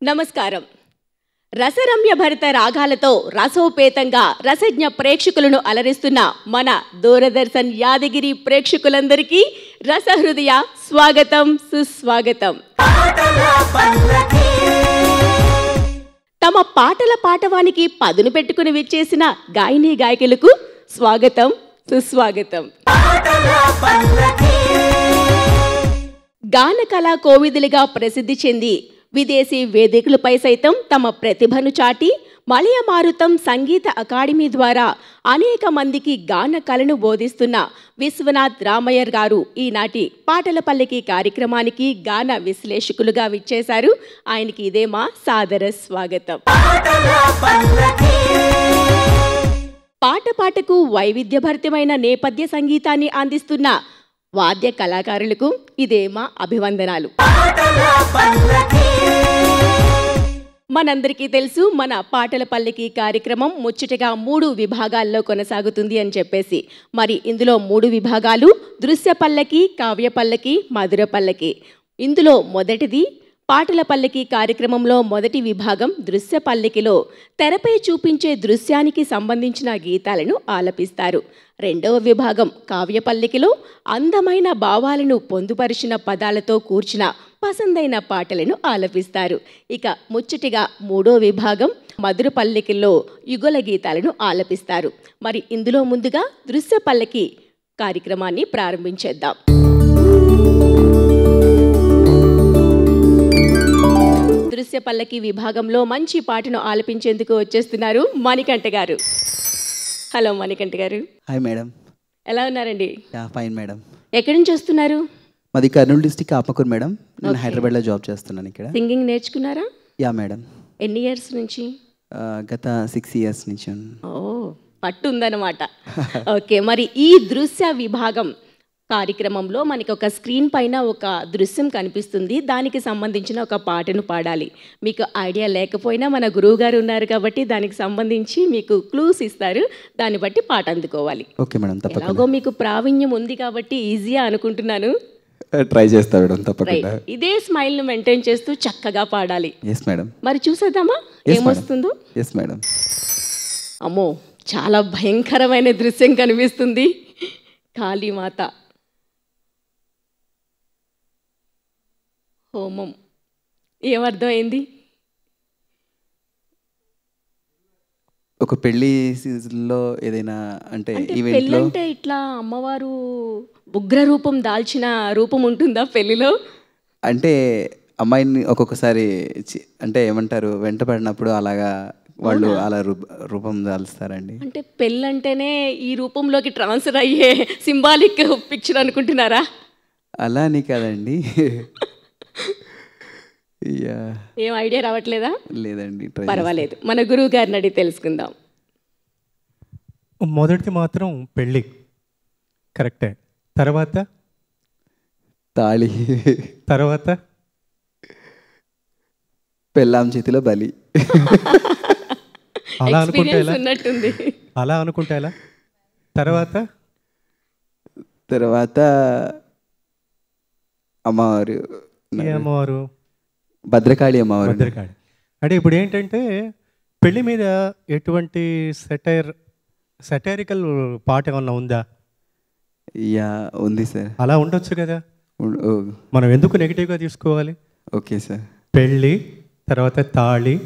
నమస్కారం. రసరమ్య భరిత రాగాలతో రసోపేతంగా రసజ్ఞ ప్రేక్షకులను అలరిస్తున్న మన దూరదర్శన్ యాదగిరి ప్రేక్షకులందరికీ రసహృదయ స్వాగతం, సుస్వాగతం. తమ పాటల పాటవానికి పదును పెట్టుకుని విచ్చేసిన గాయని గాయకులకు స్వాగతం, సుస్వాగతం. గాన కళా కోవిదులుగా ప్రసిద్ధి చెంది విదేశీ వేదికలపై సైతం తమ ప్రతిభను చాటి మలయమారుతం సంగీత అకాడమీ ద్వారా అనేక మందికి గాన కళను బోధిస్తున్న విశ్వనాథ్ రామయ్యర్ గారు ఈనాటి పాటల పల్లకి కార్యక్రమానికి గాన విశ్లేషకులుగా విచ్చేశారు. ఆయనకి ఇదే మా సాదర స్వాగతం. పాట పాటకు వైవిధ్యభరితమైన నేపథ్య సంగీతాన్ని అందిస్తున్న వాద్య కళాకారులకు ఇదే మా అభివందనాలు. మనందరికీ తెలుసు, మన పాటల పల్లకి కార్యక్రమం ముచ్చటగా 3 విభాగాల్లో కొనసాగుతుంది అని చెప్పేసి. మరి ఇందులో 3 విభాగాలు: దృశ్య పల్లకి, కావ్య పల్లకి, మధుర పల్లకి. ఇందులో మొదటిది పాటల పల్లకి కార్యక్రమంలో మొదటి విభాగం దృశ్య పల్లకిలో తెరపై చూపించే దృశ్యానికి సంబంధించిన గీతాలను ఆలపిస్తారు. రెండవ విభాగం కావ్య పల్లకిలో అందమైన భావాలను పొందుపరిచిన పదాలతో కూర్చిన పసందైన పాటలను ఆలపిస్తారు. ఇక ముచ్చటిగా మూడో విభాగం మధుర పల్లకిలో యుగల గీతాలను ఆలపిస్తారు. మరి ఇందులో ముందుగా దృశ్య పల్లకి కార్యక్రమాన్ని ప్రారంభించేద్దాం. దృశ్య పల్లకి విభాగంలో మంచి పాటను ఆలపించేందుకు వచ్చేస్తున్నారు మణికంఠ గారు. హలో మణికంఠ గారు. Hi madam. ఎలా ఉన్నారండి? Fine madam. ఎక్కడి నుంచి వస్తున్నారు? మాది కర్నూలు డిస్ట్రిక్ట్ ఆపకూరు మేడం. నేను హైదరాబాద్లో జాబ్ చేస్తున్నాను ఇక్కడ. సింగింగ్ నేర్చుకున్నారా? Yeah madam. ఎన్ని ఇయర్స్ నుంచి? గత 6 years నుంచి. ఓ, పట్టు ఉందన్నమాట. ఓకే, మరి ఈ దృశ్య విభాగం కార్యక్రమంలో మనకి ఒక స్క్రీన్ పైన ఒక దృశ్యం కనిపిస్తుంది. దానికి సంబంధించిన ఒక పాటను పాడాలి. మీకు ఐడియా లేకపోయినా మన గురువు గారు ఉన్నారు కాబట్టి దానికి సంబంధించి మీకు క్లూస్ ఇస్తారు. దాన్ని బట్టి పాట అందుకోవాలి. ఓకే మేడం, తప్పకుండా. ఎలాగో మీకు ప్రావీణ్యం ఉంది కాబట్టి ఈజీగా అనుకుంటున్నాను. ట్రై చేస్తా మేడం, తప్పకుండా. ఇదే స్మైల్ ను మెయింటైన్ చేస్తూ చక్కగా పాడాలి. Yes madam. మరి చూసేద్దామా ఏమొస్తుందో? Yes madam. అమ్మో, చాలా భయంకరమైన దృశ్యం కనిపిస్తుంది. కాళీమాత హోమం. ఏమర్థమైంది? ఒక పెళ్లి సీజన్లో ఏదైనా అంటే ఈవెంట్లో పెళ్ళంటే ఇట్లా అమ్మవారు ఉగ్ర రూపం దాల్చిన రూపం ఉంటుందా పెళ్లిలో? అంటే అమ్మాయిని ఒక్కొక్కసారి అంటే ఏమంటారు, వెంట పడినప్పుడు అలాగా వాళ్ళు అలా రూపం దాల్స్తారండి. అంటే పెళ్ళంటేనే ఈ రూపంలోకి ట్రాన్స్ఫర్ అయ్యే సింబాలిక్ పిక్చర్ అనుకుంటున్నారా? అలా అని కాదండి. ఏం ఐడియా రావట్లేదా? లేదండి. పర్వాలేదు, మన గురువు గారిని అడిగి తెలుసుకుందాం. మొదటిది మాత్రం పెళ్ళి కరెక్టే. తర్వాత తాళి. తర్వాత పెళ్ళాం చేతిలో బలి. అలా అనుకుంటే ఎలా? ఉన్నట్టుంది. అలా అనుకుంటే ఎలా? తర్వాత అమ్మవారు. అమ్మవారు భద్రకాళి అమ్మవారు. భద్రకాళి. అంటే ఇప్పుడు ఏంటంటే పెళ్లి మీద ఎటువంటి సెటైరికల్ పాట ఏమన్నా ఉందా? యా, ఉంది సార్. అలా ఉండొచ్చు కదా, మనం ఎందుకు నెగిటివ్గా తీసుకోవాలి? Okay sir. పెళ్ళి, తర్వాత తాళి,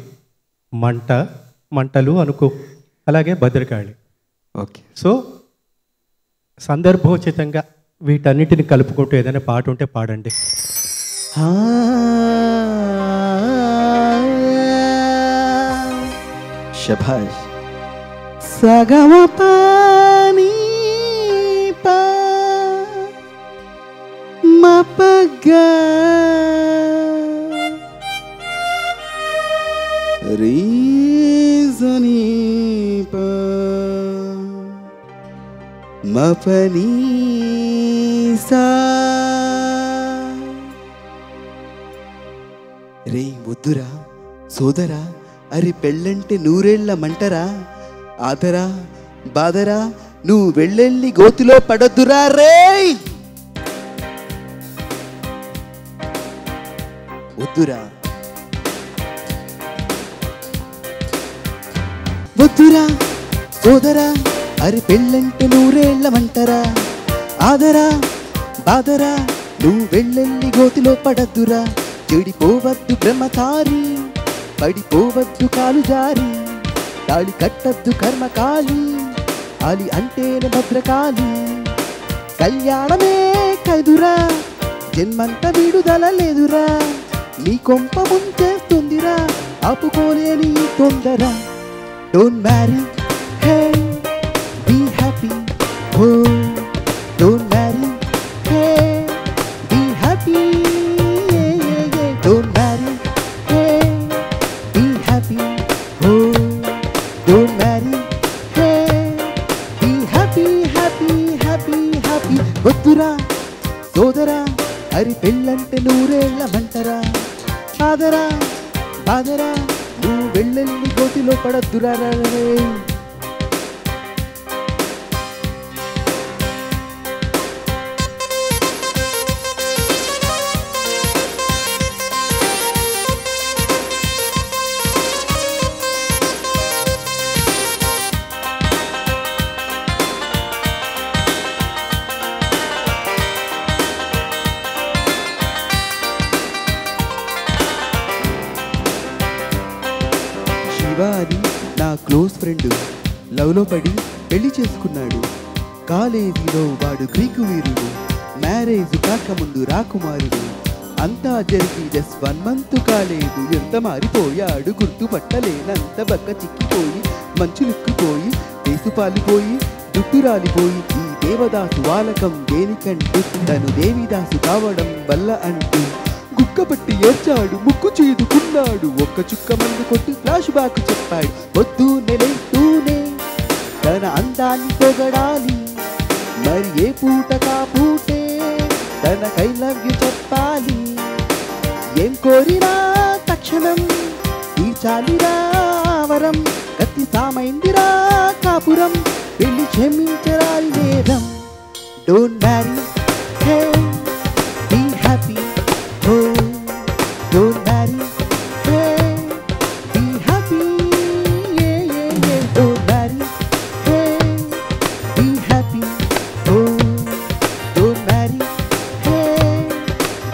మంటలు అనుకో, అలాగే భద్రకాళి. ఓకే. సో సందర్భోచితంగా వీటన్నిటిని కలుపుకుంటూ ఏదైనా పాట ఉంటే పాడండి. శభాష్. సగమ పాని పా మపగా రీజని పా మపని సా. రే వద్దురా సోదరా, అరి పెళ్ళంటే 100 మంటరా, ఆదరా బాదరా, నువ్వు వెళ్ళెళ్ళి గోతిలో పడొద్దురా రే. వద్దురా వద్దురా సోదరా అరి పెళ్ళంటే నూరేళ్ళమంటరా ఆదరా బాదరా నువ్వు వెళ్ళెళ్ళి గోతిలో పడద్దురా చెడిపోవద్దు బ్రహ్మచారి పడిపోవద్దు కాలు జారి తాళి కట్టద్దు కర్మకాలి ఆలి అంటేనే భద్రకాలి కళ్యాణమే కదురా జన్మంత విడుదల లేదురా నీ కొంప ముంచేస్తుందిరా ఆపుకోలేని తొందర don't marry hey be happy oh don't marry hey be happy don't marry hey be happy oh don't marry hey be happy happy happy happy వద్దురా సోదరా అరి పెళ్ళంటే నూరేళ్ళమంటరా ఆదరా బాదరా నువ్వు వెళ్ళెళ్ళి గోతిలో పడద్దురా రే శివాని నా క్లోజ్ ఫ్రెండ్ లవ్లో పడి పెళ్లి చేసుకున్నాడు కాలేజీలో వాడు గ్రీకు వీరుడు మ్యారేజ్ కాకముందు రాకుమారుడు అంతా జరిగి జస్ట్ 1 month కాలేదు ఎంత మారిపోయాడు గుర్తుపట్టలేనంత బక్క చిక్కిపోయి మంచులుక్కుపోయి దేశు పాలిపోయి జుట్టు రాలిపోయి ఈ దేవదాసు వాలకం దేనికంటూ తను దేవిదాసు కావడం వల్ల అంటూ గుక్కపట్టి ఏడ్చాడు ముక్కు చేదుకున్నాడు ఒక్క చుక్క మందు కొట్టి ఫ్లాష్ బ్యాక్ చెప్పాడు వద్దు నెలెత్తూనే తన అందాన్ని పొగడాలి మరి ఏ పూట కాపూటే తన ఐ లవ్ యు చెప్పాలి ఏం కోరినా తక్షణం తీర్చాలిరా వరం కత్తి సామైందిరా కాపురం పెళ్లి క్షమించరాలి నేరం don't marry hey be happy oh don't marry hey be happy don't marry hey be happy oh don't marry hey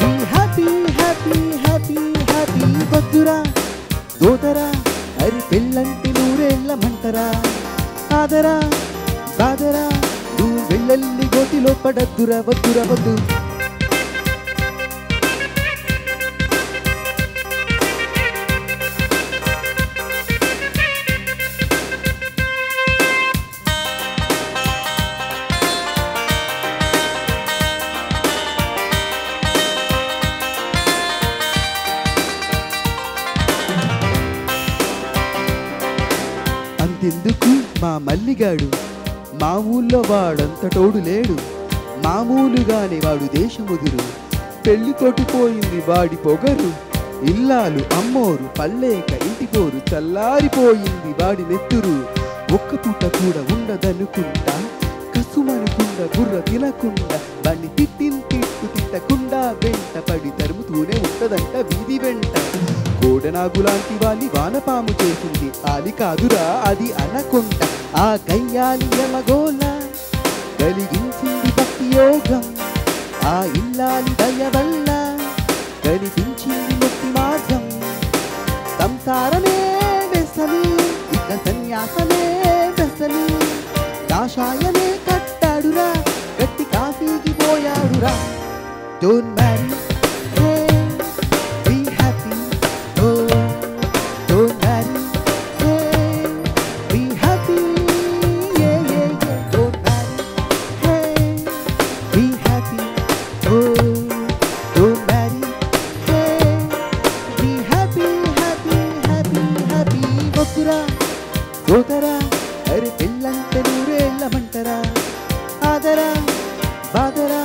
be happy happy happy happy వద్దురా సోదరా అరి పెళ్ళంటే నూరేళ్ళమంటరా ఆదరా బాదరా నువ్వు వెళ్ళెళ్ళి గోతిలో పడద్దురా వద్దురా వద్దు అంతెందుకు మా మల్లిగాడు మా ఊళ్ళో వాడంత తోడు లేడు మామూలుగానే వాడు దేశముదురు పెళ్లితోటి పోయింది వాడి పొగరు ఇల్లాలు అమ్మోరు పల్లేక ఇంటిపోరు చల్లారిపోయింది వాడి నెత్తురు ఒక్క పూట కూడా ఉండదనుకుంటా కసుమనుకుండా బుర్ర తినకుండా వాడిని తిట్టు తిట్టకుండా వెంట పడి తరుముతూనే ఉంటదంట వీధి వెంట కోడనాగులాంటి వాణ్ణి వానపాము చేసింది ఆలి కాదురా అది అనకొండ ఆ గయ్యాలి యమగోళ కలిగించింది భక్తి యోగం ఆ ఇల్లాలి దయ వల్ల కనిపించింది ముక్తి మార్గం సంసారమే వెసలి ఇక సన్యాసమే వెసలి కాషాయమే కట్టాడురా గట్టి కాఫీకి పోయాడురా డోంట్ మ్యారీ సోదరా అరి పెళ్ళంటే నూరేళ్ళమంటరా ఆదరా బాదరా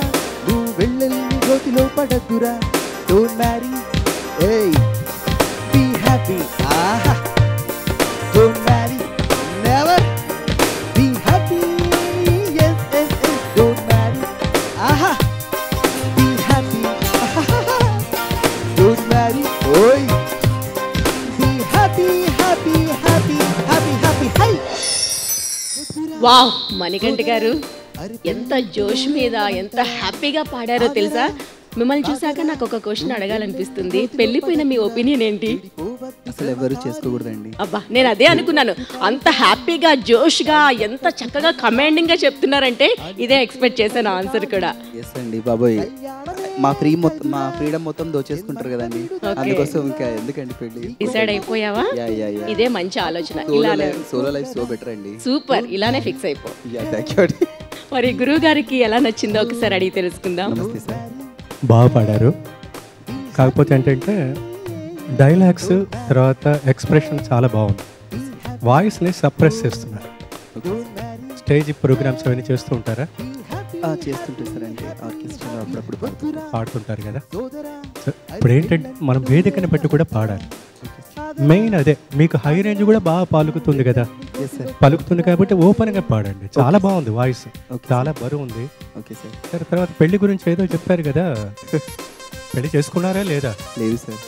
నువ్వు వెళ్ళెళ్ళి గోతిలో పడద్దురా డోంట్ మ్యారీ ఏయ్ బీ హ్యాపీ ఆహా don't marry never be happy yes yes yes don't marry ఆహా బీ హ్యాపీ డోంట్ మ్యారీ ఓయ్ be happy happy happy happy happy hi wow, Manikanta గారు ఎంత జోష్ మీద ఎంత హ్యాపీగా పాడారో తెలుసా. మిమ్మల్ని చూసాక నాకు ఒక క్వశ్చన్ అడగాలనిపిస్తుంది. పెళ్లిపోయిన మీ ఒపీనియన్ ఏంటి? అసలు ఎవరు చేసుకోకూడదండి. అబ్బా, నేను అదే అనుకున్నాను. అంత హ్యాపీగా జోష్గా ఎంత చక్కగా కమాండింగ్ గా చెప్తున్నారంటే ఇదే ఎక్స్పెక్ట్ చేశాను ఆన్సర్ కూడా. ఎస్ అండి బాబోయ్, మా ఫ్రీడమ్ మొత్తం దోచేసుకుంటారు కదండి, అందుకోసం ఇంకా ఎందుకండి పెళ్లి. డిసైడ్ అయిపోయావా? ఇదే మంచి ఆలోచన. ఇలానే సోలో లైఫ్ సో బెటర్ అండి. సూపర్, ఇలానే ఫిక్స్ అయిపో. మరి గురువు గారికి ఎలా నచ్చిందో ఒకసారి అడిగి తెలుసుకుందాం. నమస్తే సార్. బాగా పాడారు. కాకపోతే ఏంటంటే డైలాగ్స్ తర్వాత ఎక్స్ప్రెషన్ చాలా బాగుంది. వాయిస్ని సప్రెస్ చేస్తున్నారు. స్టేజ్ ప్రోగ్రామ్స్ అవన్నీ చేస్తూ ఉంటారా? చేస్తుంటారు సార్, అంటే ఆర్కెస్ట్రాలో అప్పుడప్పుడు పాడుతుంటారు కదా. ఇప్పుడు ఏంటంటే మనం వేదికని బట్టి కూడా పాడాలి. మెయిన్ అదే, మీకు హై రేంజ్ కూడా బాగా పలుకుతుంది కదా, పలుకుతుంది కాబట్టి ఓపెన్గా పాడండి. చాలా బాగుంది వాయిస్, చాలా బరువు ఉంది. Okay sir. సరే, తర్వాత పెళ్లి గురించి ఏదో చెప్పారు కదా, పెళ్లి చేసుకున్నారా లేదా? లేదు సార్.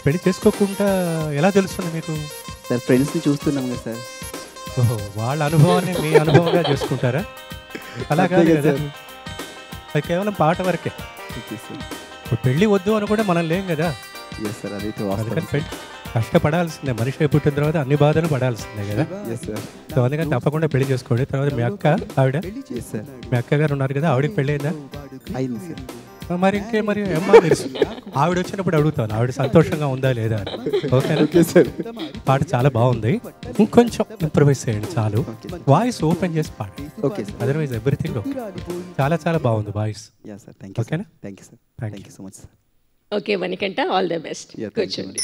పెళ్లి చేసుకోకుండా ఎలా తెలుస్తుంది మీకు? సార్ ఫ్రెండ్స్ని చూస్తున్నాం కదా సార్. ఓహో, వాళ్ళ అనుభవాన్ని మీ అనుభవంగా చేసుకుంటారా? అలా కాదు కదా, అది కేవలం పాట వరకే. ఇప్పుడు పెళ్ళి వద్దు అని కూడా మనం లేం కదా. సార్, అదైతే అందుకని కష్టపడాల్సిందే. మనిషి పుట్టిన తర్వాత అన్ని బాధలు పడాల్సిందే కదా. సో అందుకని తప్పకుండా పెళ్లి చేసుకోండి. తర్వాత మీ అక్క, ఆవిడ మీ అక్క గారు ఉన్నారు కదా, ఆవిడకి పెళ్ళి అయిందా? అయింది సార్. మరి ఇంకే మరి అమ్మ తెలుసు, ఆవిడ వచ్చినప్పుడు అడుగుతాను ఆవిడ సంతోషంగా ఉందా లేదా అని. ఓకేనా? పాట చాలా బాగుంది, ఇంకొంచెం ఇంప్రూవైజ్ చేయండి చాలు. వాయిస్ ఓపెన్ చేసి పాడండి. Okay sir. Otherwise everything okay. చాలా చాలా బాగుంది వాయిస్. ఓకేనా? Thank you sir. Thank you so much sir. Okay Manikanta, all the best. కూర్చోండి.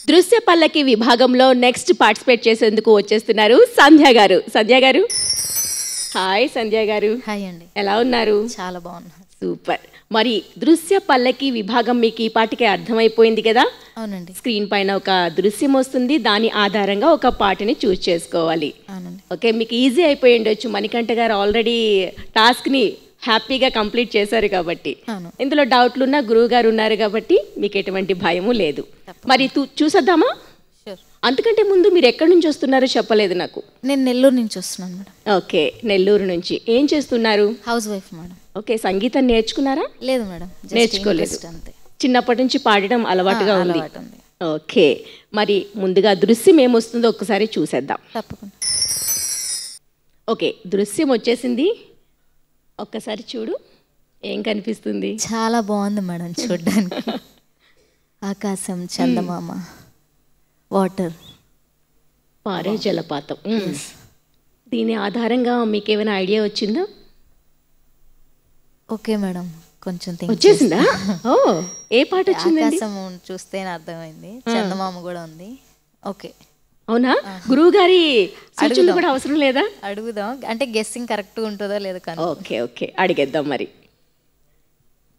దృశ్య పల్లకి విభాగంలో నెక్స్ట్ పార్టిసిపేట్ చేసేందుకు వచ్చేస్తున్నారు సంధ్య గారు. సంధ్య గారు, హాయ్. సంధ్య గారు, హాయ్ అండి. ఎలా ఉన్నారు? చాలా బాగున్నా. సూపర్. మరి దృశ్య పల్లకి విభాగం మీకు ఈ పాటికే అర్థమైపోయింది కదా. అవునండి. స్క్రీన్ పైన ఒక దృశ్యం వస్తుంది, దాని ఆధారంగా ఒక పాటని చూస్ చేసుకోవాలి. అవునండి. ఓకే, మీకు ఈజీ అయిపోయి ఉండొచ్చు. మణికంఠ గారు ఆల్రెడీ టాస్క్ని హ్యాపీగా కంప్లీట్ చేశారు కాబట్టి. ఇందులో డౌట్లు ఉన్న గురువు గారు ఉన్నారు కాబట్టి మీకు ఎటువంటి భయము లేదు. మరి చూసేద్దామా? అంతకంటే ముందు మీరు ఎక్కడి నుంచి వస్తున్నారో చెప్పలేదు నాకు. నేను నెల్లూరు నుంచి వస్తున్నాను మేడం. ఓకే, నెల్లూరు నుంచి. ఏం చేస్తున్నారు? House wife madam. ఓకే, సంగీతం నేర్చుకున్నారా? లేదు మేడం, నేర్చుకోలేదు. చిన్నప్పటి నుంచి పాడడం అలవాటుగా ఉంది. ఉంది. ఓకే, మరి ముందుగా దృశ్యం ఏమొస్తుందో ఒక్కసారి చూసేద్దాం. తప్పకుండా. ఓకే, దృశ్యం వచ్చేసింది. ఒక్కసారి చూడు, ఏం కనిపిస్తుంది? చాలా బాగుంది మేడం చూడ్డానికి. ఆకాశం, చందమామ, వాటర్, పారే జలపాతం. దీని ఆధారంగా మీకు ఏమైనా ఐడియా వచ్చిందా? ఓకే మేడం, కొంచెం వచ్చేసిందా? ఓ, ఏ పాట వచ్చింది? ఆకాశం చూస్తేనే అర్థమైంది, చందమామ కూడా ఉంది. ఓకే, అవునా? గురువు గారి సూచనలు కూడా అవసరం లేదా? అడుగుదాం, అంటే గెస్సింగ్ కరెక్ట్ ఉంటుందో లేదో కానీ. ఓకే ఓకే, అడిగేద్దాం మరి.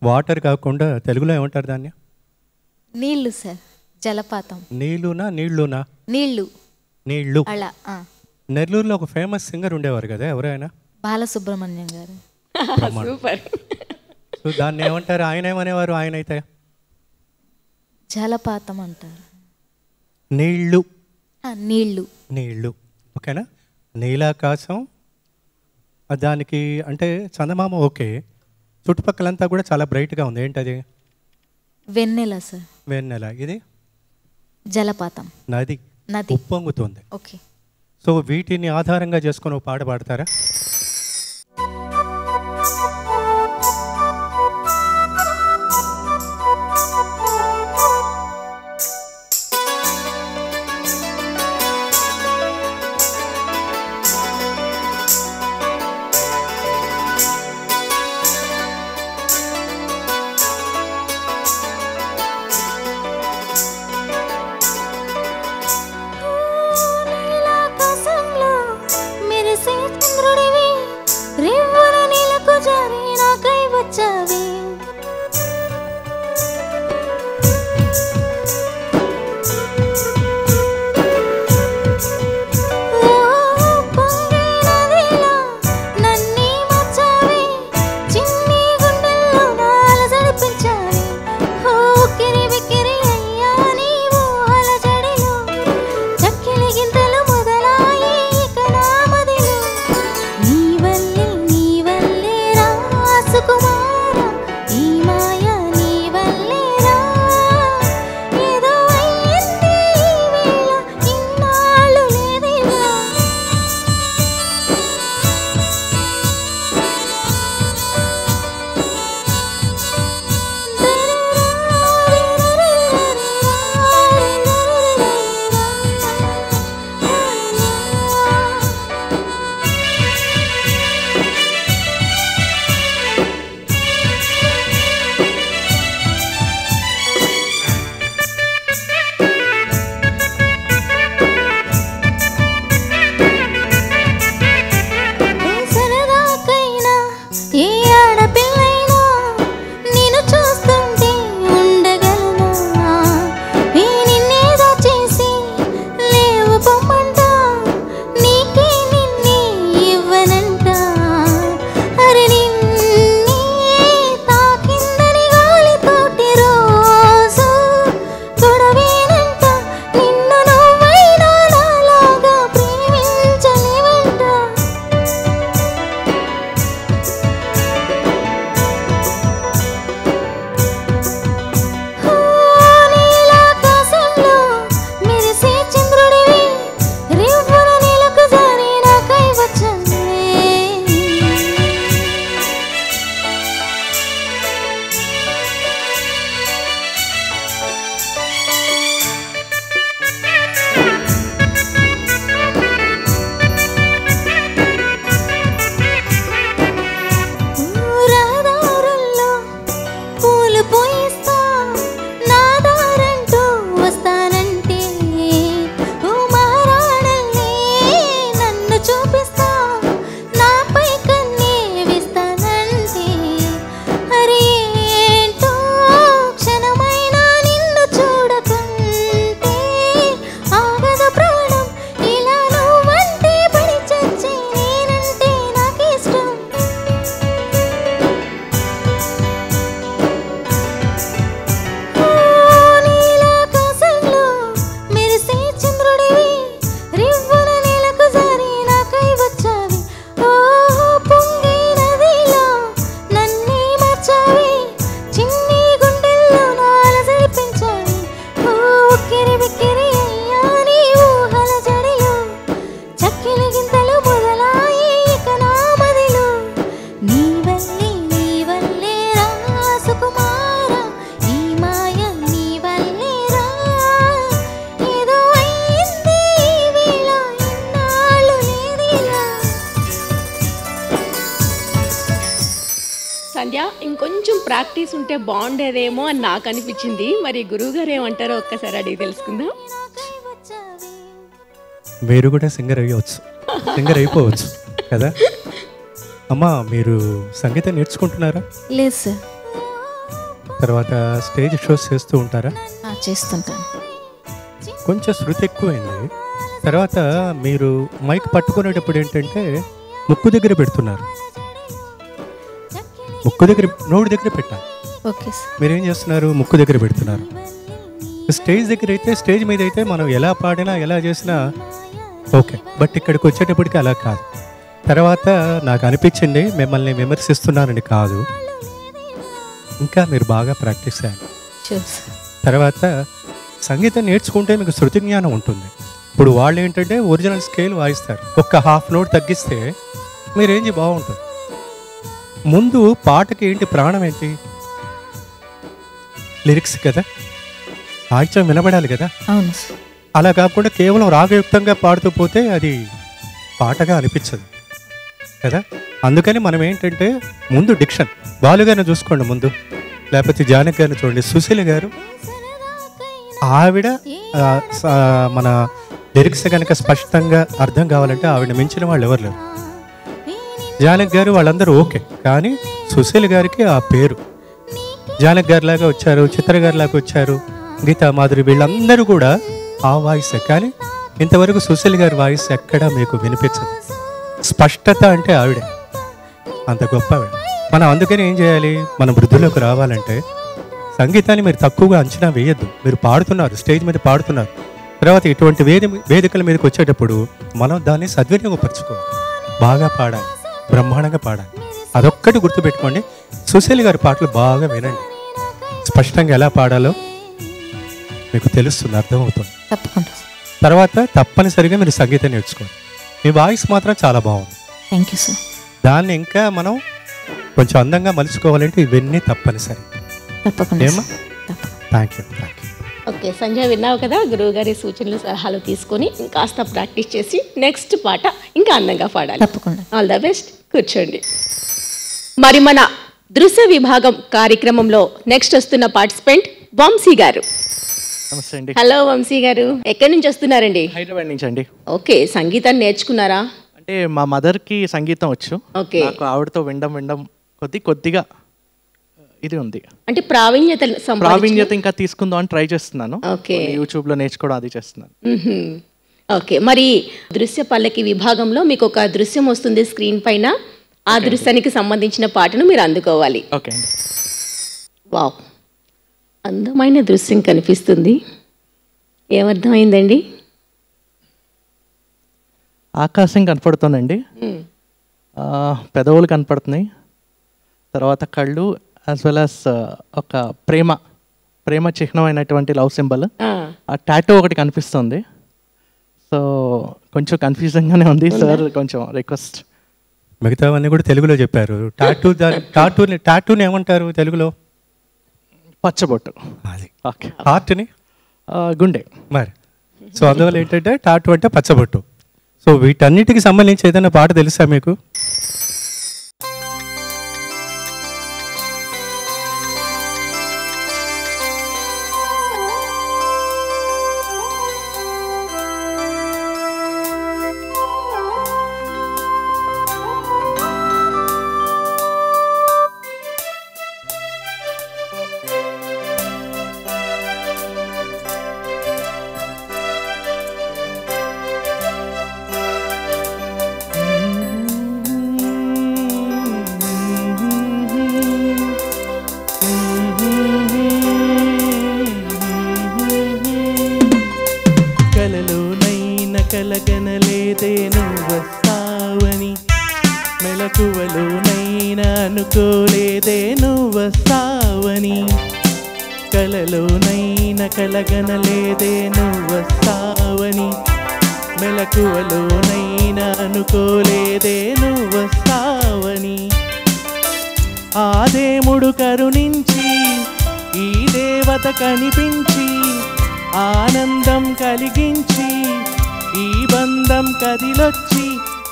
వాటర్ కాకుండా తెలుగులో ఏమంటారు దాన్ని? నీళ్లు సార్. జలపాతం. నీళ్ళునా నీళ్ళునా? నీళ్లు. నీళ్లు. అలా. నెల్లూరులో ఒక ఫేమస్ సింగర్ ఉండేవారు కదా, ఎవరైనా? బాలసుబ్రహ్మణ్యం గారు. సూపర్. సో దాన్ని ఏమంటారు? ఆయన ఏమనేవారు? ఆయన అయితే జలపాతం అంటారు. నీళ్ళు. నీళ్ళు. నీళ్ళు. ఓకేనా? నీలాకాశం, దానికి అంటే చందమామ. ఓకే, చుట్టుపక్కలంతా కూడా చాలా బ్రైట్గా ఉంది. ఏంటది? వెన్నెల సార్. వెన్నెల. ఇది జలపాతం. నది. నది ఉప్పొంగుతుంది. ఓకే. సో వీటిని ఆధారంగా చేసుకొని ఒక పాట పాడతారా? చంద్రుడివి ప్రాక్టీస్ ఉంటే బాగుండేదేమో అని నాకు అనిపించింది. మరి గురువు గారు ఏమంటారో ఒక్కసారి అడిగి తెలుసుకుందాం. మీరు కూడా సింగర్ అయ్యవచ్చు, సింగర్ అయిపోవచ్చు కదా. అమ్మా మీరు సంగీతం నేర్చుకుంటున్నారా? లేదు సార్. తర్వాత స్టేజ్ షోస్ చేస్తూ ఉంటారా? చేస్తుంటాను. కొంచెం శృతి ఎక్కువైంది. తర్వాత మీరు మైక్ పట్టుకునేటప్పుడు ఏంటంటే ముక్కు దగ్గర పెడుతున్నారు. ముక్కు దగ్గర, నోటి దగ్గర పెట్టాలి. Okay sir. మీరేం చేస్తున్నారు? ముక్కు దగ్గర పెడుతున్నారు. స్టేజ్ దగ్గర అయితే, స్టేజ్ మీద అయితే మనం ఎలా పాడినా ఎలా చేసినా ఓకే, బట్ ఇక్కడికి వచ్చేటప్పటికి అలా కాదు. తర్వాత నాకు అనిపించింది మిమ్మల్ని విమర్శిస్తున్నానని కాదు, ఇంకా మీరు బాగా ప్రాక్టీస్ చేయాలి. తర్వాత సంగీతం నేర్చుకుంటే మీకు శృతి జ్ఞానం ఉంటుంది. ఇప్పుడు వాళ్ళు ఏంటంటే ఒరిజినల్ స్కేల్ వాయిస్తారు, ఒక్క హాఫ్ నోట్ తగ్గిస్తే మీ రేంజ్ బాగుంటుంది. ముందు పాటకి ఏంటి ప్రాణం ఏంటి? లిరిక్స్ కదా, సాహిత్యం వినబడాలి కదా. అవును. అలా కాకుండా కేవలం రాగయుక్తంగా పాడుతూ పోతే అది పాటగా అనిపించదు కదా. అందుకని మనం ఏంటంటే ముందు డిక్షన్, బాలుగారిని చూసుకోండి ముందు, లేకపోతే జానకి గారిని చూడండి, సుశీల గారు ఆవిడ మన లిరిక్స్ కనుక స్పష్టంగా అర్థం కావాలంటే ఆవిడ మించిన వాళ్ళు ఎవరు లేరు. జానకి గారు వాళ్ళందరూ ఓకే, కానీ సుశీల గారికి ఆ పేరు, జానకి గారి లాగా వచ్చారు, చిత్ర గారి లాగా వచ్చారు, గీతా మాధురి, వీళ్ళందరూ కూడా ఆ వాయిస్. కానీ ఇంతవరకు సుశీల గారి వాయిస్ ఎక్కడా మీకు వినిపించదు. స్పష్టత అంటే ఆవిడే, అంత గొప్ప ఆవిడ. మనం అందుకని ఏం చేయాలి, మన వృద్ధిలోకి రావాలంటే సంగీతాన్ని మీరు తక్కువగా అంచనా వేయద్దు. మీరు పాడుతున్నారు, స్టేజ్ మీద పాడుతున్నారు, తర్వాత ఇటువంటి వేదికల మీదకి వచ్చేటప్పుడు మనం దాన్ని సద్వినియోగపరచుకోవాలి. బాగా పాడాలి, బ్రహ్మాండంగా పాడాలి. అదొక్కటి గుర్తుపెట్టుకోండి. సుశీల్ గారి పాటలు బాగా వినండి, స్పష్టంగా ఎలా పాడాలో మీకు తెలుస్తుంది, అర్థమవుతుంది. తప్పకుండా. తర్వాత తప్పనిసరిగా మీరు సంగీతం నేర్చుకోండి. మీ వాయిస్ మాత్రం చాలా బాగుంది. Thank you sir. దాన్ని ఇంకా మనం కొంచెం అందంగా మలుచుకోవాలంటే ఇవన్నీ తప్పనిసరి. తప్పకుండా. ఏమా? Thank you. ఓకే సంజయ్, విన్నావు కదా గురువు గారి సూచనలు సలహాలు తీసుకొని ఇంకాస్త ప్రాక్టీస్ చేసి నెక్స్ట్ పాట ఇంకా అందంగా పాడాలి. తప్పకుండా. All the best. కూర్చోండి. మరి మన దృశ్య విభాగం కార్యక్రమంలో నెక్స్ట్ వస్తున్న పార్టిసిపెంట్ వంశీ గారు. నమస్తే అండి. హలో వంశీ గారు, ఎక్కడి నుంచి వస్తున్నారండి? హైదరాబాద్ నుంచి అండి. ఓకే, సంగీతాన్ని నేర్చుకున్నారా? అంటే మా మదర్కి సంగీతం వచ్చు. ఓకే. నాకు ఆవిడతో వినడం కొద్దిగా ఇది ఉంది, అంటే ప్రావీణ్యత ఇంకా తీసుకుందాం అని ట్రై చేస్తున్నాను. ఓకే. యూట్యూబ్లో నేర్చుకోవడం అది చేస్తున్నాను. ఓకే, మరి దృశ్య పల్లకి విభాగంలో మీకు ఒక దృశ్యం వస్తుంది స్క్రీన్ పైన, ఆ దృశ్యానికి సంబంధించిన పాటను మీరు అందుకోవాలి. ఓకే అండి. వావ్, అందమైన దృశ్యం కనిపిస్తుంది. ఏమర్థమైందండి? ఆకాశం కనపడుతుందండి, పెదవులు కనపడుతున్నాయి, తర్వాత కళ్ళు, యాజ్ వెల్ యాజ్ ఒక ప్రేమ చిహ్నమైనటువంటి లవ్ సింబల్, ఆ టాటూ ఒకటి కనిపిస్తుంది. సో కొంచెం కన్ఫ్యూజన్గానే ఉంది సార్, కొంచెం రిక్వెస్ట్. మిగతావన్నీ కూడా తెలుగులో చెప్పారు. టాటూని ఏమంటారు తెలుగులో? పచ్చబొట్టు. అది. ఓకే. హార్ట్ని గుండె మరి. సో అందువల్ల ఏంటంటే టాటూ అంటే పచ్చబొట్టు. సో వీటన్నిటికి సంబంధించి ఏదైనా పాట తెలుసా మీకు? కలగనలేదే నువ్వస్తావని, మెలకువలోనైనా అనుకోలేదే నువ్వస్తావని, కలలోనైనా కలగనలేదే నువ్వస్తావని, మెలకువలోనైనా అనుకోలేదే నువ్వస్తావని. ఆ దేవుడు కరుణించి ఈ దేవత కనిపించి ఆనందం కలిగించి ఈ బంధం కదిలొచ్చి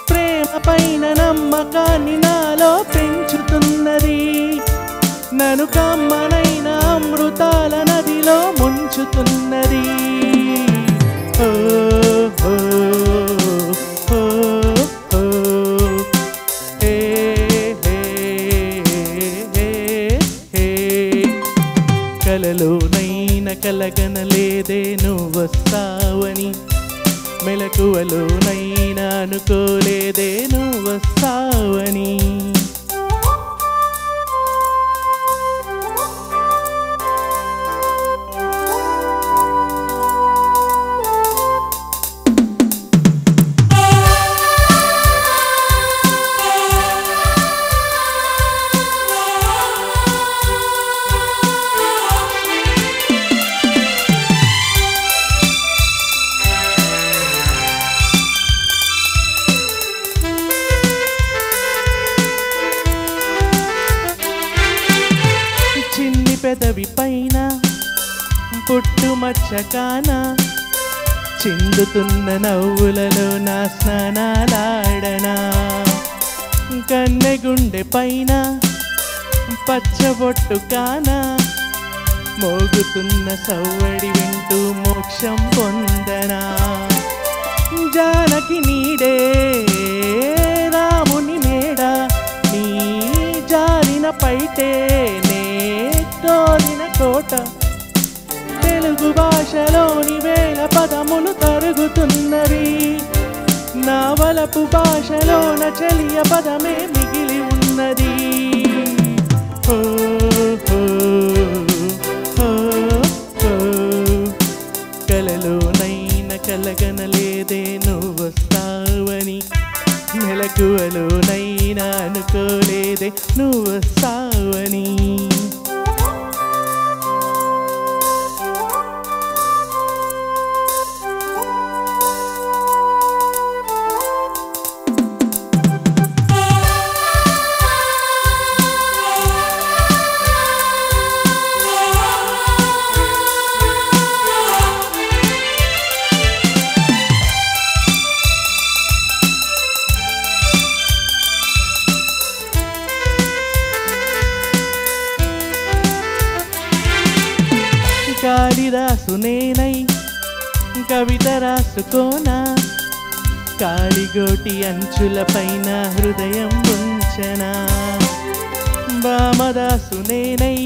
ప్రేమ పైన నమ్మకాన్ని నాలో పెంచుతున్నది. నన్ను కమ్మనైన అమృతాల నదిలో ముంచుతున్నది. ఓ ఓ ఓ ఓ హే హే హే హే కలలోనైన కలగనలేదే నువ్వొస్తావని, మెలకువలోనైనా అనుకోలేదే నువ్వొస్తావని. పెదవి పైన పుట్టుమచ్చకాన చిందుతున్న నవ్వులలో నా స్నానాలాడనా, కన్నెగుండె పైన పచ్చబొట్టు కాన మోగుతున్న సవ్వడి వింటూ మోక్షం పొందనా. జానకి నీడే రాముని మేడ, నీ జారిన పైటే కోరిన కోట, తెలుగు భాషలోని వేల పదములు తరుగుతున్నవి, నా వలపు భాషలోన చెలియ పదమే మిగిలి ఉన్నది. ఓ ఓ ఓ ఓ కలలోనైన కలగనలేదే నువ్వొస్తావని, మెలకువలోనైనా అనుకోలేదే నువ్వొస్తావని. కాళిదాసు నేనై కవిత రాసుకోనా, కాళిగోటి అంచుల పైన హృదయం ఉంచనా. బామదాసు నేనై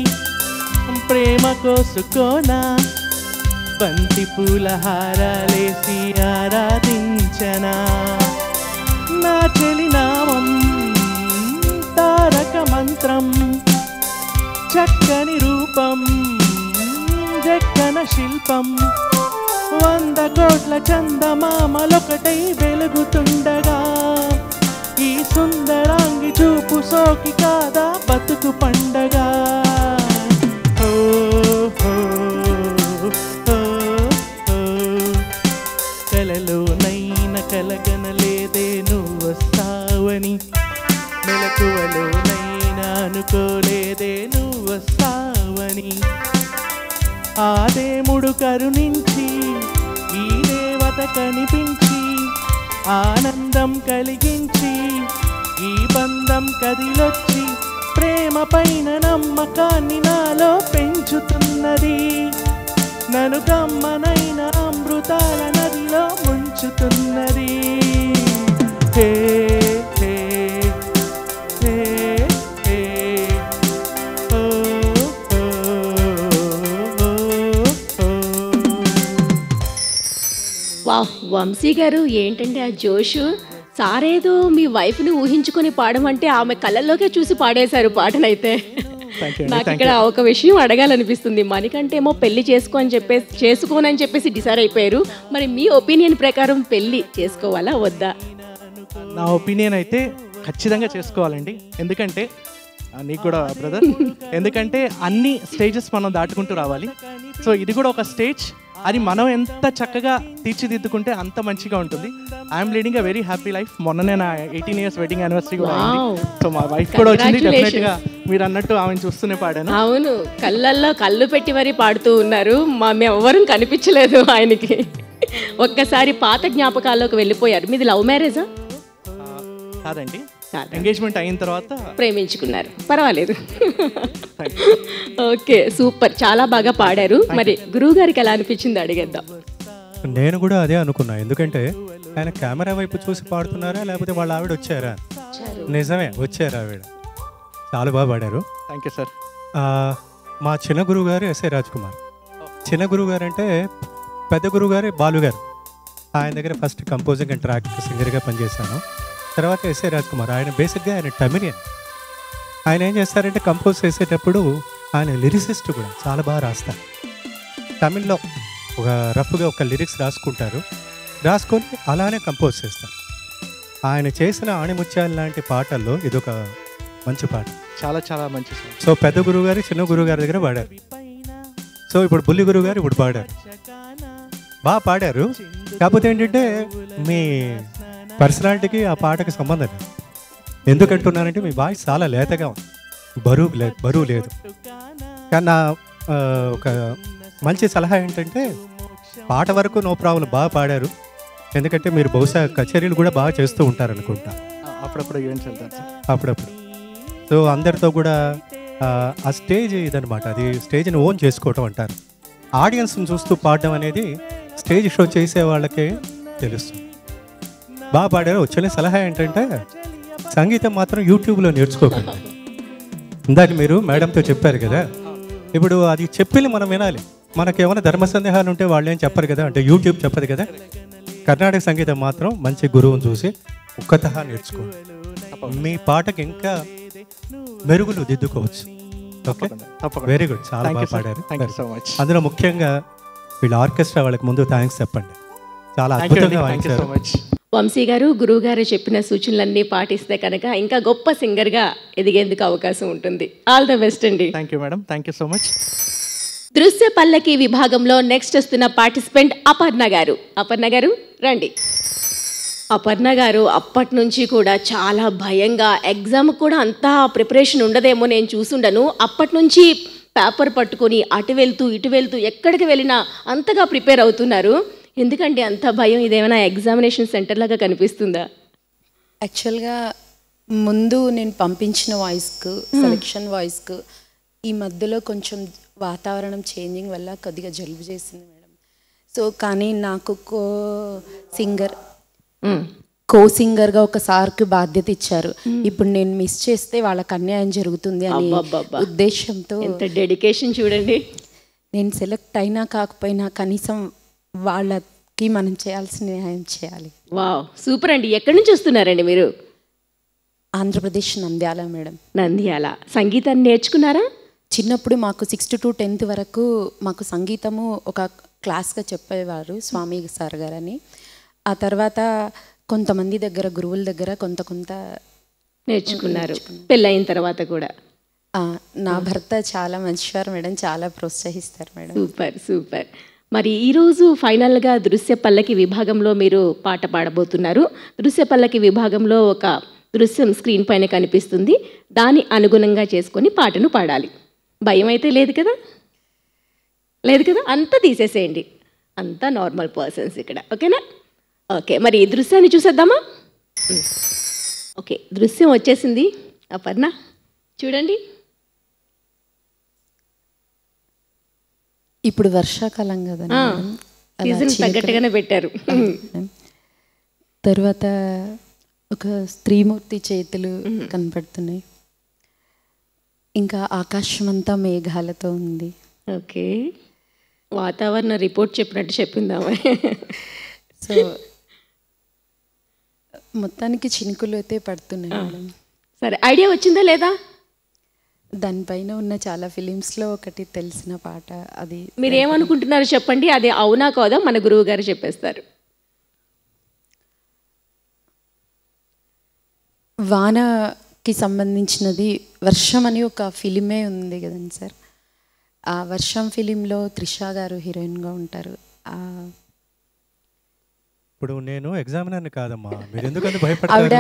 ప్రేమ కోసుకోనా, బంతి పూల హారాలేసి ఆరాధించనా. నా చెలి నామం తారక మంత్రం, చక్కని రూపం జక్కన శిల్పం, 100 కోట్ల చందమామలొకటై వెలుగుతుండగా, ఈ సుందరాంగి చూపు సోకి కాదా బతుకు పండగా. ఓ ఓ ఓ ఓ కలలోనైన కలగనలేదే నువ్వొస్తావని, మెలకువలోనైనా అనుకోలేదే నువ్వొస్తావని. ఆ దేవుడు కరుణించి ఈ దేవత కనిపించి ఆనందం కలిగించి ఈ బంధం కదిలొచ్చి ప్రేమ పైన నమ్మకాన్ని నాలో పెంచుతున్నది, నన్ను కమ్మనైన అమృతాల నదిలో ముంచుతున్నది. హే హే హే హే ఓ ఓ ఓ ఓ. వాహ్ వంశీ గారు, ఏంటంటే ఆ జోషు! సారేదో మీ వైఫ్ని ఊహించుకొని పాడమంటే ఆమె కళ్ళల్లోకే చూసి పాడేశారు పాటనైతే. నాకు ఇక్కడ ఒక విషయం అడగాలనిపిస్తుంది. మనకంటేమో పెళ్లి చేసుకోనని చెప్పేసి డిసైడ్ అయిపోయారు. మరి మీ ఒపీనియన్ ప్రకారం పెళ్లి చేసుకోవాలా వద్దా? నా ఒపీనియన్ అయితే ఖచ్చితంగా చేసుకోవాలండి. ఎందుకంటే నీకు కూడా బ్రదర్, ఎందుకంటే అన్ని స్టేజెస్ మనం దాటుకుంటూ రావాలి. సో ఇది కూడా ఒక స్టేజ్, అది మనం ఎంత చక్కగా తీర్చిదిద్దుకుంటే అంత మంచిగా ఉంటుంది. I'm leading a very happy life. మొన్ననే నా 18 years వెడ్డింగ్ యానివర్సరీ కూడా అయింది. సో మా వైఫ్ కూడా వచ్చింది. డెఫినెట్ గా మీరు అన్నట్టు ఆమెను చూస్తూనే పాడాను. అవును, కళ్ళల్లో కళ్ళు పెట్టి మరీ పాడుతూ ఉన్నారు. మేము ఎవ్వరం కనిపించలేదు ఆయనకి. ఒక్కసారి పాత జ్ఞాపకాల్లోకి వెళ్ళిపోయారు. మీది లవ్ మ్యారేజా? కాదండి, చాలా ఎంగేజ్మెంట్ అయిన తర్వాత ప్రేమించుకున్నారు, పర్వాలేదు. ఓకే, సూపర్, చాలా బాగా పాడారు. మరి గురువు గారికి ఎలా అనిపించింది అడిగేద్దాం. నేను కూడా అదే అనుకున్నా, ఎందుకంటే ఆయన కెమెరా వైపు చూసి పాడుతున్నారా లేకపోతే వాళ్ళ ఆవిడ వచ్చారా? నిజమే, వచ్చారు ఆవిడ. చాలా బాగా పాడారు. Thank you sir. మా చిన్న గురువు గారు ఎస్ఏ రాజ్ కుమార్. చిన్న గురువు గారు అంటే పెద్ద గురువు గారు బాలు గారు. ఆయన దగ్గర ఫస్ట్ కంపోజింగ్ అండ్ ట్రాక్ సింగర్గా పనిచేశాను. తర్వాత ఎస్ఏ రాజ్ కుమార్, ఆయన బేసిక్గా ఆయన టమిలియన్. ఆయన ఏం చేస్తారంటే కంపోజ్ చేసేటప్పుడు ఆయన లిరిసిస్ట్ కూడా చాలా బాగా రాస్తారు. తమిళ్లో ఒక రఫ్గా ఒక లిరిక్స్ రాసుకుంటారు, రాసుకొని అలానే కంపోజ్ చేస్తారు. ఆయన చేసిన ఆణిముత్యాలు లాంటి పాటల్లో ఇదొక మంచి పాట. చాలా చాలా మంచి సార్. సో పెద్ద గురువు గారు చిన్న గురువు గారి దగ్గర పాడారు. సో ఇప్పుడు బుల్లి గురువు గారు ఇప్పుడు పాడారు, బాగా పాడారు. కాకపోతే ఏంటంటే మీ పర్సనాలిటీకి ఆ పాటకి సంబంధం లేదు. ఎందుకంటున్నానంటే మీ వాయిస్ చాలా లేతగా ఉంది, బరువు లేదు. కానీ నా ఒక మంచి సలహా ఏంటంటే పాట వరకు నో ప్రాబ్లం, బాగా పాడారు. ఎందుకంటే మీరు బహుశా కచేరీలు కూడా బాగా చేస్తూ ఉంటారనుకుంటా, అప్పుడప్పుడు ఈవెంట్స్ వెళ్తాను సార్, అప్పుడప్పుడు. సో అందరితో కూడా ఆ స్టేజ్ ఇదనమాట, అది స్టేజ్ని ఓన్ చేసుకోవటం అంటారు. ఆడియన్స్ని చూస్తూ పాడడం అనేది స్టేజ్ షో చేసే వాళ్ళకే తెలుస్తుంది. బాగా పాడారు. వచ్చిన సలహా ఏంటంటే సంగీతం మాత్రం యూట్యూబ్లో నేర్చుకోకండి. ఇందాక మీరు మేడంతో చెప్పారు కదా, ఇప్పుడు అది చెప్పి మనం వినాలి. మనకేమైనా ధర్మ సందేహాలు ఉంటే వాళ్ళు ఏం చెప్పరు కదా, అంటే యూట్యూబ్ చెప్పదు కదా. కర్ణాటక సంగీతం మాత్రం మంచి గురువుని చూసి ఒక్కతహా నేర్చుకోండి. మీ పాటకి ఇంకా మెరుగులు దిద్దుకోవచ్చు. ఓకే, వెరీ గుడ్, చాలా బాగా పాడారు. అందులో ముఖ్యంగా వీళ్ళ ఆర్కెస్ట్రా వాళ్ళకి ముందు థ్యాంక్స్ చెప్పండి, చాలా అద్భుతంగా వాయించారు. వంశీ గారు, గురువు గారు చెప్పిన సూచనలన్నీ పాటిస్తే కనుక ఇంకా గొప్ప సింగర్గా ఎదిగేందుకు అవకాశం ఉంటుంది. ఆల్ ద బెస్ట్ అండి. Thank you madam, thank you so much. దృశ్య పల్లకి విభాగంలో నెక్స్ట్ వస్తున్న పార్టిసిపెంట్ అపర్ణ గారు. అపర్ణ గారు రండి. అపర్ణ గారు అప్పటి నుంచి కూడా చాలా భయంగా, ఎగ్జామ్ కూడా అంతా ప్రిపరేషన్ ఉండదేమో, నేను చూసుండను. అప్పటి నుంచి పేపర్ పట్టుకొని అటు వెళ్తూ ఇటు వెళ్తూ ఎక్కడికి వెళ్ళినా అంతగా ప్రిపేర్ అవుతున్నారు. ఎందుకండి అంత భయం? ఇదేమైనా ఎగ్జామినేషన్ సెంటర్ లాగా కనిపిస్తుందా? యాక్చువల్గా ముందు నేను పంపించిన వాయిస్కు, సెలెక్షన్ వాయిస్కు ఈ మధ్యలో కొంచెం వాతావరణం చేంజింగ్ వల్ల కొద్దిగా జలుబు చేసింది మేడం. సో కానీ నాకు కో సింగర్గా ఒక సార్కి బాధ్యత ఇచ్చారు. ఇప్పుడు నేను మిస్ చేస్తే వాళ్ళకి అన్యాయం జరుగుతుంది అనే ఉద్దేశంతో, ఎంత డెడికేషన్ చూడండి. నేను సెలెక్ట్ అయినా కాకపోయినా కనీసం వాళ్ళకి మనం చేయాల్సిన న్యాయం చేయాలి. వావ్, సూపర్ అండి. ఎక్కడి నుంచి వస్తున్నారండి మీరు? ఆంధ్రప్రదేశ్, నంద్యాల మేడం. నంద్యాల. సంగీతాన్ని నేర్చుకున్నారా? చిన్నప్పుడు మాకు 6th to 10th వరకు మాకు సంగీతము ఒక క్లాస్గా చెప్పేవారు స్వామి సార్ గారని. ఆ తర్వాత కొంతమంది దగ్గర, గురువుల దగ్గర కొంత నేర్చుకున్నారు. పెళ్ళయిన తర్వాత కూడా? నా భర్త చాలా మంచివారు మేడం, చాలా ప్రోత్సహిస్తారు మేడం. Super super. మరి ఈరోజు ఫైనల్గా దృశ్య పల్లకి విభాగంలో మీరు పాట పాడబోతున్నారు. దృశ్య పల్లకి విభాగంలో ఒక దృశ్యం స్క్రీన్ పైన కనిపిస్తుంది, దాన్ని అనుగుణంగా చేసుకొని పాటను పాడాలి. భయం అయితే లేదు కదా? లేదు కదా? అంతా తీసేసేయండి, అంతా నార్మల్ పర్సన్స్ ఇక్కడ. ఓకేనా? ఓకే, మరి ఈ దృశ్యాన్ని చూసేద్దామా? ఓకే, దృశ్యం వచ్చేసింది. అపర్ణ చూడండి. ఇప్పుడు వర్షాకాలం కదా, తగ్గట్టుగానే పెట్టారు. తర్వాత ఒక స్త్రీమూర్తి చేతులు కనపడుతున్నాయి, ఇంకా ఆకాశం అంతా మేఘాలతో ఉంది. ఓకే, వాతావరణ రిపోర్ట్ చెప్పినట్టు చెప్పిందామా? సో మొత్తానికి చినుకులు అయితే పడుతున్నాయి. సరే, ఐడియా వచ్చిందా లేదా? దానిపైన ఉన్న చాలా ఫిలిమ్స్లో ఒకటి తెలిసిన పాట, అది మీరు ఏమనుకుంటున్నారు చెప్పండి, అది అవునా కాదా మన గురువు గారు చెప్పేస్తారు. వానకి సంబంధించినది వర్షం అని ఒక ఫిలిమే ఉంది కదండి సార్. ఆ వర్షం ఫిలింలో త్రిష గారు హీరోయిన్గా ఉంటారు. ఇప్పుడు నేను ఎగ్జామినర్ని కాదమ్మా, మీరు ఎందుకంటే భయపడతారు? ఆవిడ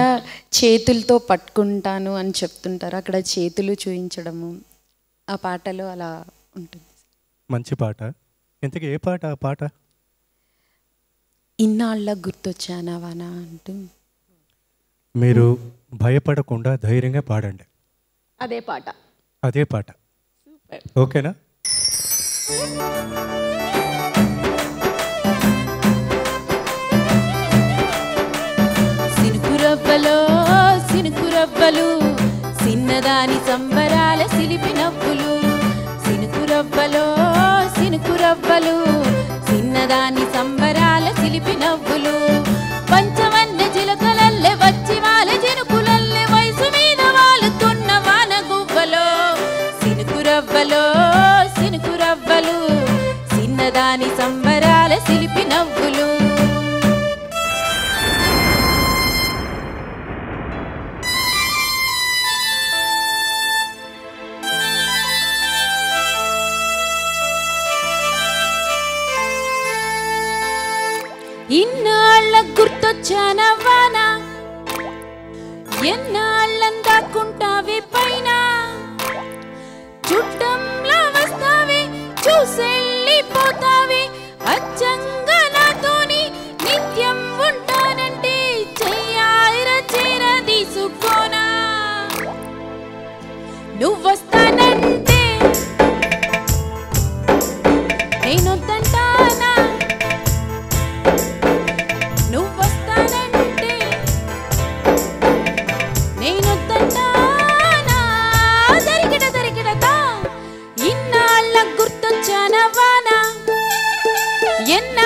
చేతులతో పట్టుకుంటాను అని చెప్తుంటారు, అక్కడ చేతులు చూపించడము ఆ పాటలో అలా ఉంటుంది. మంచి పాట. ఇంతకీ ఏ పాట? ఆ పాట ఇన్నాళ్ళ గుర్తొచ్చానా వానా అంటూ. మీరు భయపడకుండా ధైర్యంగా పాడండి. అదే పాట. అదే పాట. ఓకేనా? సినుకురవ్వలో సినుకురవ్వలు చిన్నదాని సంబరాల సిలిపి నవ్వులు. సినుకురవ్వలో సినుకురవ్వలు చిన్నదాని సంబరాల సిలిపి నవ్వులు. పంచవన్న చిలకలల్లె వచ్చి వాళ్ళ చినుకులల్లె వయసు మీద వాలుతున్న వాన గువ్వలో. సినుకురవ్వలో సినుకురవ్వలు చిన్నదాని సంబరాల సిలిపి నవ్వులు. ఇన్నాళ్ళ గుర్తొచ్చానవ్వానా, ఎన్నాళ్ళందాకుంటావి పైన, చుట్టంలా వస్తావి చూసెళ్ళిపోతావి, అచ్చంగా నాతోని నిత్యం ఉంటానంటే చెయ్యాయిర చీర తీసుకోనా. నువ్వొస్తానంటే నేనొద్దంటానా, నువ్వొస్తానంటే నేనొద్దంటానా. దరికిడతా ఇన్నాళ్ళ గుర్తొచ్చానవ్వానా, ఎన్నా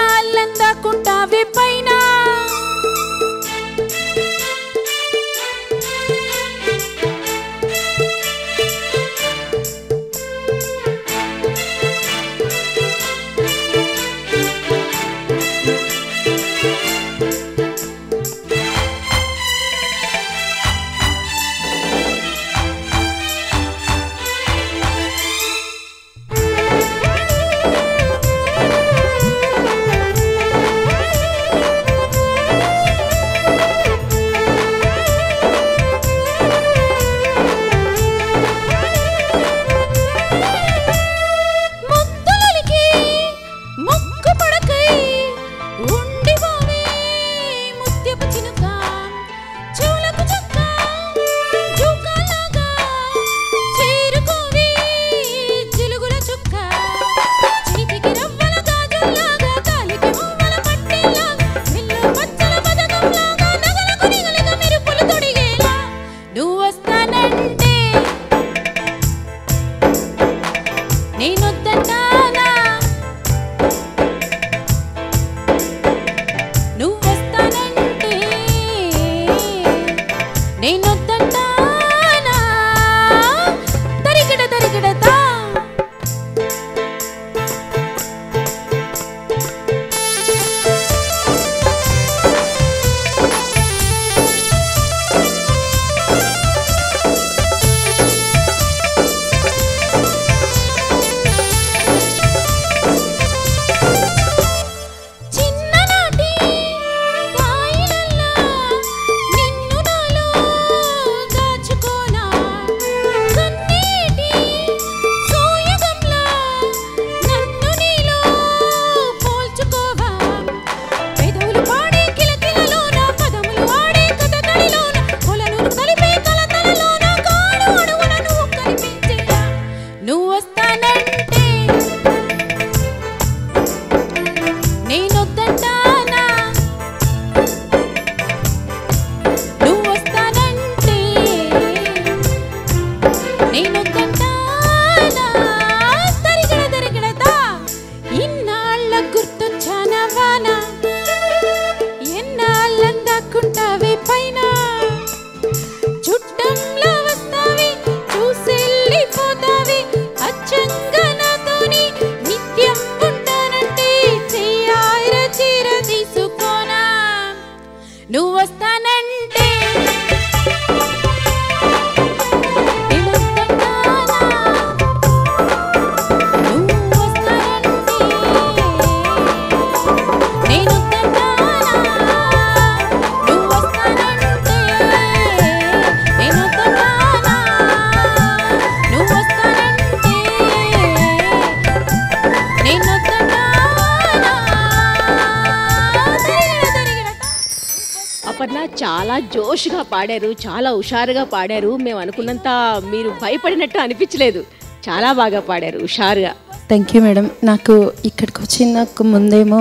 అపర్ణ చాలా జోష్గా పాడారు, చాలా హుషారుగా పాడారు. మేము అనుకున్నంత మీరు భయపడినట్టు అనిపించలేదు. చాలా బాగా పాడారు, హుషారుగా. Thank you madam. నాకు ఇక్కడికి వచ్చిన ముందేమో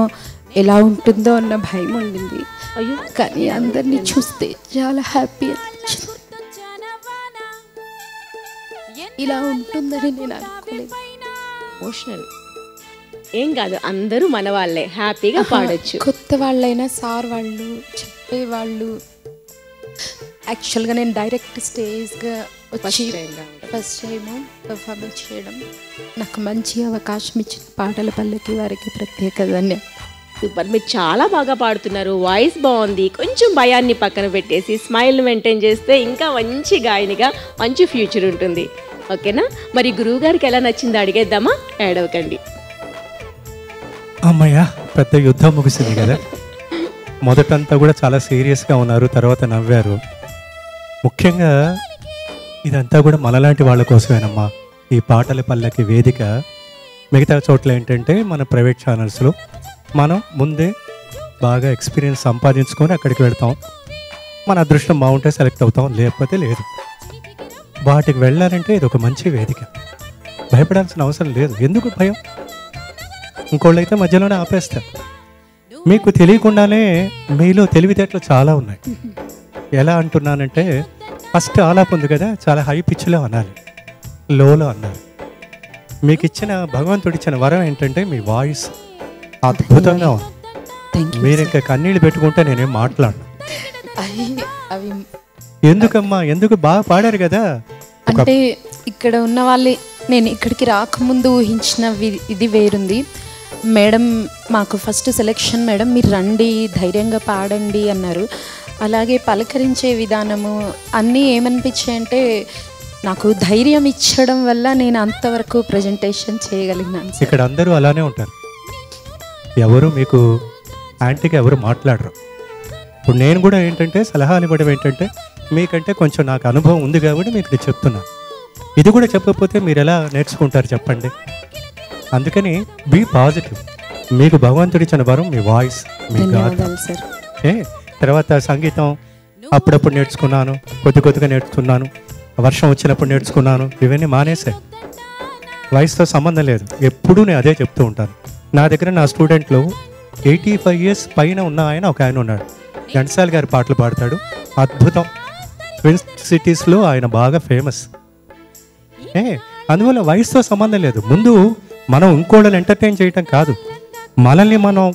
ఎలా ఉంటుందో అన్న భయం ఉండింది. అయ్యో, కానీ అందరినీ చూస్తే చాలా హ్యాపీ అనిపించింది. ఇలా ఉంటుందని నేను అనుకోలేదు. ఎమోషనల్ ఏం కాదు, అందరూ మన వాళ్ళే, హ్యాపీగా పాడొచ్చు. కొత్త వాళ్ళైనా సార్ వాళ్ళు చెప్పేవాళ్ళు. యాక్చువల్గా నేను డైరెక్ట్ స్టేజ్గా వచ్చి ఫస్ట్ టైం పర్ఫార్మెన్స్ చేయడం, నాకు మంచి అవకాశం ఇచ్చిన పాటల పల్లకి వారికి ప్రత్యేక ధన్యవాదాలు. సూపర్, మీరు చాలా బాగా పాడుతున్నారు, వాయిస్ బాగుంది. కొంచెం భయాన్ని పక్కన పెట్టేసి స్మైల్ మెయింటైన్ చేస్తే ఇంకా మంచి గాయనిగా మంచి ఫ్యూచర్ ఉంటుంది. ఓకేనా? మరి గురువు గారికి ఎలా నచ్చిందో అడిగేద్దామా? ఏడవకండి. అమ్మయ్య, పెద్ద యుద్ధం ముగిసింది కదా. మొదటంతా కూడా చాలా సీరియస్గా ఉన్నారు, తర్వాత నవ్వారు. ముఖ్యంగా ఇదంతా కూడా మనలాంటి వాళ్ళ కోసమేనమ్మా ఈ పాటల పల్లకి వేదిక. మిగతా చోట్ల ఏంటంటే మన ప్రైవేట్ ఛానల్స్లో మనం ముందే బాగా ఎక్స్పీరియన్స్ సంపాదించుకొని అక్కడికి వెళ్తాం. మన అదృష్టం బాగుంటే సెలెక్ట్ అవుతాం, లేకపోతే లేదు. వాటికి వెళ్ళాలంటే ఇది ఒక మంచి వేదిక. భయపడాల్సిన అవసరం లేదు. ఎందుకు భయం? ఇంకోళ్ళు అయితే మధ్యలోనే ఆపేస్తారు. మీకు తెలియకుండానే మీలో తెలివితేటలు చాలా ఉన్నాయి. ఎలా అంటున్నానంటే, ఫస్ట్ ఆలాప్ ఉంది కదా, చాలా హై పిచ్లో అనాలి, లోలో అనాలి. మీకు ఇచ్చిన భగవంతుడిచ్చిన వరం ఏంటంటే మీ వాయిస్ అద్భుతంగా ఉంది. మీరు ఇంకా కన్నీళ్ళు పెట్టుకుంటే నేనేం మాట్లాడను. అవి ఎందుకమ్మా, ఎందుకు బాగా పాడారు కదా. అంటే ఇక్కడ ఉన్న వాళ్ళే, నేను ఇక్కడికి రాకముందు ఊహించిన ఇది వేరుంది. మేడం మాకు ఫస్ట్ సెలెక్షన్, మేడం మీరు రండి ధైర్యంగా పాడండి అన్నారు. అలాగే పలకరించే విధానము అన్నీ ఏమనిపించాయంటే, నాకు ధైర్యం ఇచ్చడం వల్ల నేను అంతవరకు ప్రజెంటేషన్ చేయగలిగినాను. ఇక్కడ అందరూ అలానే ఉంటారు, ఎవరు మీకు యాంటీగా ఎవరు మాట్లాడరు. ఇప్పుడు నేను కూడా ఏంటంటే సలహాలు ఇవ్వడం ఏంటంటే, మీకంటే కొంచెం నాకు అనుభవం ఉంది కాబట్టి మీకు నేను చెప్తున్నాను. ఇది కూడా చెప్పకపోతే మీరు ఎలా నేర్చుకుంటారు చెప్పండి. అందుకని బీ పాజిటివ్. మీకు భగవంతుడిచ్చిన వరం మీ వాయిస్, మీ గాత్రం. తర్వాత సంగీతం అప్పుడప్పుడు నేర్చుకున్నాను, కొద్దిగా నేర్చుకున్నాను, వర్షం వచ్చినప్పుడు నేర్చుకున్నాను. ఇవన్నీ మానేసే, వయసుతో సంబంధం లేదు. ఎప్పుడూ నేను అదే చెప్తూ ఉంటాను. నా దగ్గర నా స్టూడెంట్లో 85 years పైన ఉన్న ఒక ఆయన ఉన్నాడు. ఘంటసాల గారి పాటలు పాడతాడు, అద్భుతం. ట్విన్ సిటీస్లో ఆయన బాగా ఫేమస్. అందువల్ల వయసుతో సంబంధం లేదు. ముందు మనం ఇంకోళ్ళని ఎంటర్టైన్ చేయటం కాదు, మనల్ని మనం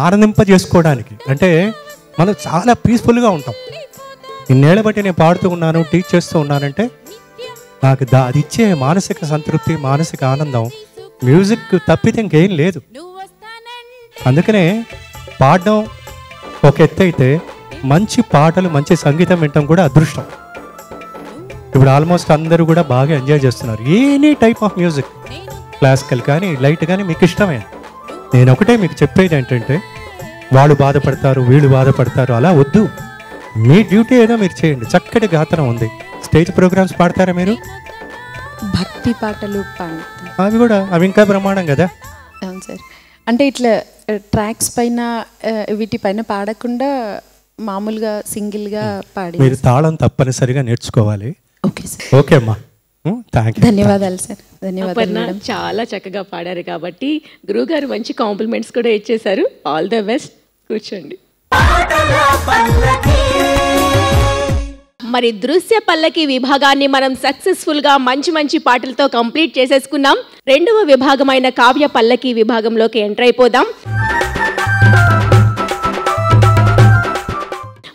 ఆనందింపజేసుకోవడానికి. అంటే మనం చాలా పీస్ఫుల్గా ఉంటాం. ఇన్నేళ్ల బట్టి నేను పాడుతూ ఉన్నాను, టీచ్ చేస్తూ ఉన్నానంటే నాకు అది ఇచ్చే మానసిక సంతృప్తి, మానసిక ఆనందం మ్యూజిక్ తప్పితే ఇంకేం లేదు. అందుకనే పాడడం ఒక ఎత్తు అయితే, మంచి పాటలు మంచి సంగీతం వినటం కూడా అదృష్టం. ఇప్పుడు ఆల్మోస్ట్ అందరూ కూడా బాగా ఎంజాయ్ చేస్తున్నారు. Any type of music, classical కానీ లైట్ కానీ మీకు ఇష్టమే. నేను ఒకటే మీకు చెప్పేది ఏంటంటే, వాళ్ళు బాధపడతారు వీళ్ళు బాధపడతారు అలా వద్దు. మీ డ్యూటీ ఏదో మీరు చేయండి. చక్కటి గాత్రం ఉంది. స్టేజ్ ప్రోగ్రామ్స్ పాడతారా మీరు? భక్తి పాటలు పాడతాను. అవి ఇంకా బ్రహ్మాండం కదా. అవును సార్. అంటే ఇట్లా ట్రాక్స్ పైన వీటిపైన పాడకుండా మామూలుగా సింగిల్గా పాడి. మీరు తాళం తప్పనిసరిగా నేర్చుకోవాలి. Okay sir. ఓకే అమ్మా, థ్యాంక్ యూ. ధన్యవాదాలు సార్. ధన్యవాదాలు మేడం. చాలా చక్కగా పాడారు కాబట్టి గురువుగారు మంచి కాంప్లిమెంట్స్ కూడా ఇచ్చేశారు. All the best. కూర్చోండి. మరి దృశ్య పల్లకి విభాగాన్ని మనం సక్సెస్ఫుల్గా మంచి మంచి పాటలతో కంప్లీట్ చేసేసుకున్నాం. రెండవ విభాగమైన కావ్య పల్లకి విభాగంలోకి ఎంటర్ అయిపోదాం.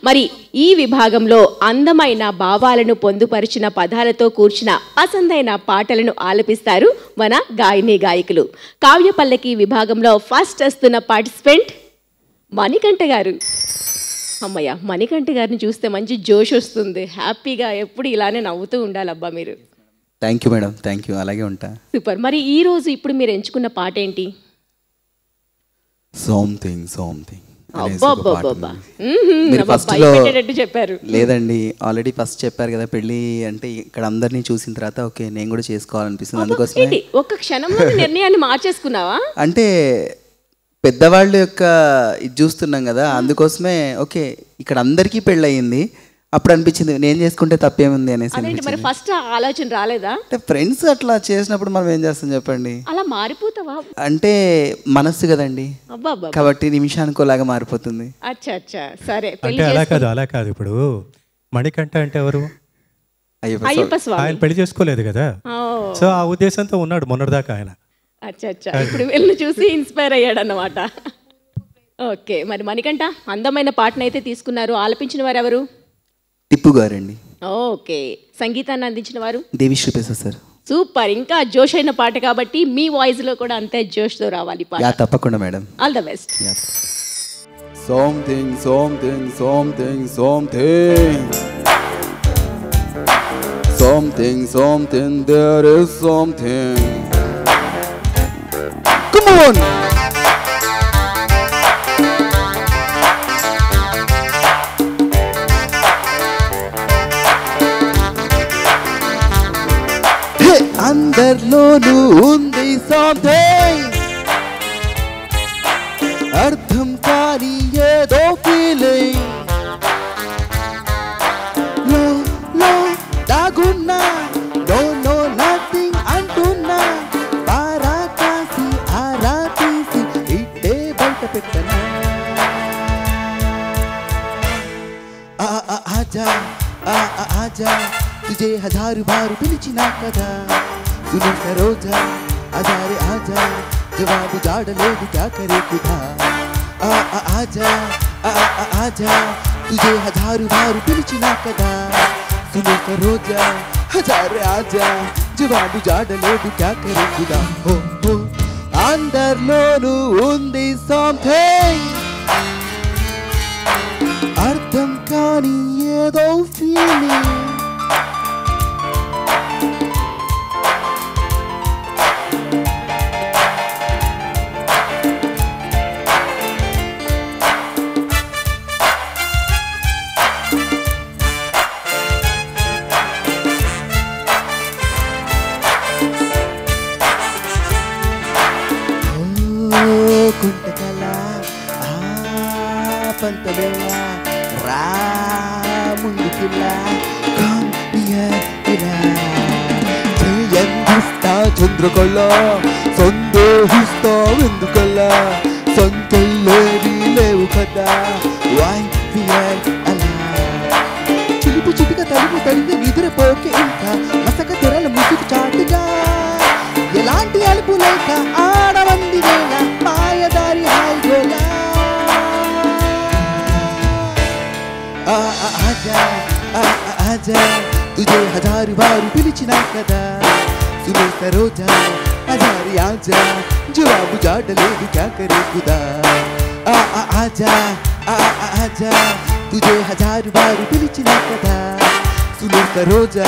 మరి ఈ విభాగంలో అందమైన భావాలను పొందుపరిచిన పదాలతో కూర్చిన అసందైన పాటలను ఆలపిస్తారు మన గాయని గాయకులు. కావ్య పల్లకి విభాగంలో ఫస్ట్ వస్తున్న పార్టిసిపెంట్ మణికంఠ గారు. అమ్మయ్య, మణికంఠ గారిని చూస్తే మంచి జోష్ వస్తుంది. హ్యాపీగా ఎప్పుడు ఇలానే నవ్వుతూ ఉండాలబ్బా మీరు. Thank you madam, thank you. అలాగే ఉంటా. సూపర్. మరి ఈ రోజు ఇప్పుడు మీరు ఎంచుకున్న పాట ఏంటి? సోమ్థింగ్. చెప్పారు లేదండి, ఆల్రెడీ ఫస్ట్ చెప్పారు కదా పెళ్ళి అంటే. ఇక్కడ అందరినీ చూసిన తర్వాత ఓకే నేను కూడా చేసుకోవాలనిపిస్తుంది. అందుకోసం ఒక్క క్షణంలో నిర్ణయాన్ని మార్చేసుకున్నావా? అంటే పెద్దవాళ్ళ యొక్క ఇది చూస్తున్నాం కదా, అందుకోసమే ఓకే ఇక్కడ అందరికీ పెళ్ళయింది, అప్పుడు అనిపించింది నేను చేసుకుంటే తప్పేముంది అనేసి అదేంటి మరి అనిపించింది. ఫస్ట్ ఆలోచన రాలేదా? అంటే ఫ్రెండ్స్ అట్లా చేసినప్పుడు మనం ఏం చేస్తాం చెప్పండి, అలా మారిపోతావా? అంటే మనస్సు కదండి, అబ్బా అబ్బా. కాబట్టి నిమిషానికోలాగా మారిపోతుంది. అచ్చా అచ్చా సరే. అంటే అలా కాదు ఇప్పుడు మణికంఠ అంటే ఎవరు? అయ్యప్ప స్వామి. ఆయన పెళ్లి చేసుకోలేదు కదా, సో ఆ ఉద్దేశంతో ఉన్నాడు మొన్నటిదాకా ఆయన. అచ్చా అచ్చా, ఇప్పుడు వెళ్ళి చూసి ఇన్స్పైర్ అయ్యాడు అన్నమాట. ఓకే, మరి మణికంఠ అందమైన పాటను అయితే తీసుకున్నారు, ఆలపించిన వారు ఎవరు? టిప్పు గారండి. ఓకే, సంగీతాన్ని అందించిన వారు? దేవిశ్రీ ప్రసాద్ సార్. సూపర్, ఇంకా జోష్ అయిన పాట కాబట్టి మీ వాయిస్ లో కూడా అంతే జోష్తో రావాలి పాట. యా తప్పకుండా madam. All the best. Something there is something. Come on. Hey, అందర్లోనూ ఉంది something. అర్థం కాని ఏదో ఫీలింగ్ లో దాగున్నా నో నథింగ్ అంటున్నా, పారా కాసి ఆరా తీసి ఇట్టే బయట పెట్టనా. ఆజా ఆజా తుజే హజారు బారు పిలిచినా కదా, సును సరోజా అజారే ఆజా జవాబు జాడలేదు క్యా కరే ఖుదా. ఆజా ఆజా తుజే హజారు బారు పిలిచినా కదా, సును సరోజా హజారే ఆజా జవాబు జాడలేదు క్యా కరే ఖుదా. హో హో అందర్లోనూ ఉంది సంథింగ్, అర్థం కాని ఏదో ఫీలింగ్. కుంటకల పంతవేళ రా ముందుకిలా చెయ్యందిస్తా చంద్రకళ సందేహిస్తా ఎందుకల్లా, సంతల్లేవి లేవు కదా వైఫియర్ అలా. చిలిపి చిటిక తలుపు తడిగి నిద్రపోకే ఇంకా మసక తెరల ముసుగు చాటుగా, ఎలాంటి అలుపు లేక ఆడవంది వేళ మాయదారి హాయిగోలా. ఆజా ఆజా తుజే హజారు బారు పిలిచినా కదా, సును సరోజా హజారి ఆజా జవాబు జాడలేదు క్యా కరే ఖుదా. ఆజా ఆజా తుజే హజారు బారు పిలిచినా కదా, సును సరోజా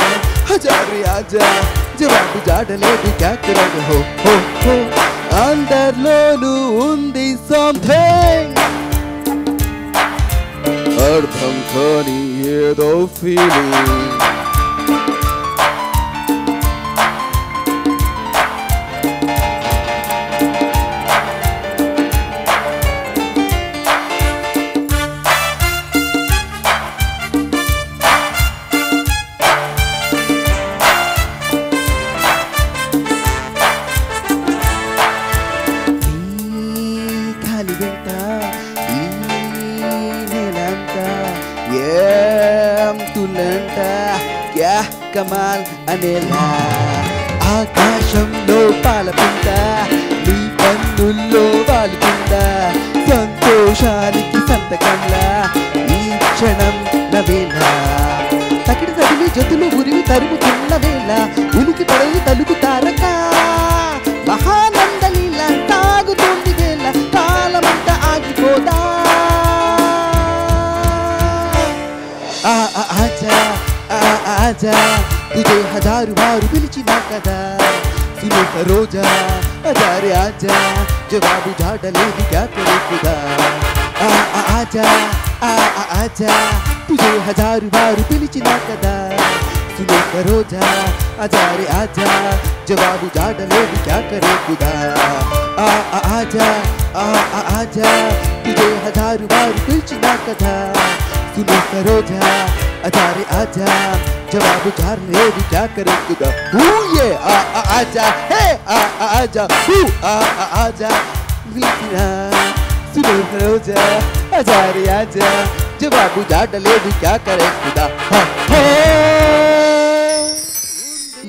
హజారి ఆజా జవాబు జాడలేదు క్యా కరే. హో హో హో అందర్లోనూ ఉంది సంథింగ్, అర్థం కాని ఏదో ఫీలింగ్. కమాల్ అనేలా ఆకాశంలో పాలపింట నీ కన్నుల్లో వాలుకుందా, సంతోషానికి సంతకంలా ఈ క్షణం నవేలా. తకిడి తగిలి జతులు ఉరివి తరుముతున్న వేళ ఉనికి పడని తలుపు తారక, మహానందలీల తాగుతుంది వేళ కాలమంతా ఆగిపోదా. ఆజా ఆజా తుజే హజారు బారు పిలిచినా కదా, సును సరోజా హజారే ఆజా జవాబు జాడలేదు క్యా కరే ఖుదా. ఆజా ఆజా తుజే హజారు బారు పిలిచినా కదా, సును సరోజా హజారే ఆజా జవాబు జాడలేదు క్యా కరే ఖుదా. ఆజా आजा तुझे हजारों बार पिलचिना कथा सुनो सरोजा अजारे आजा जवाब झारने भी क्या करे खुदा ये आजा हे आजा आजा वीरा सुनो सरोजा अजारे आजा जवाब झाड़ले भी क्या करे खुदा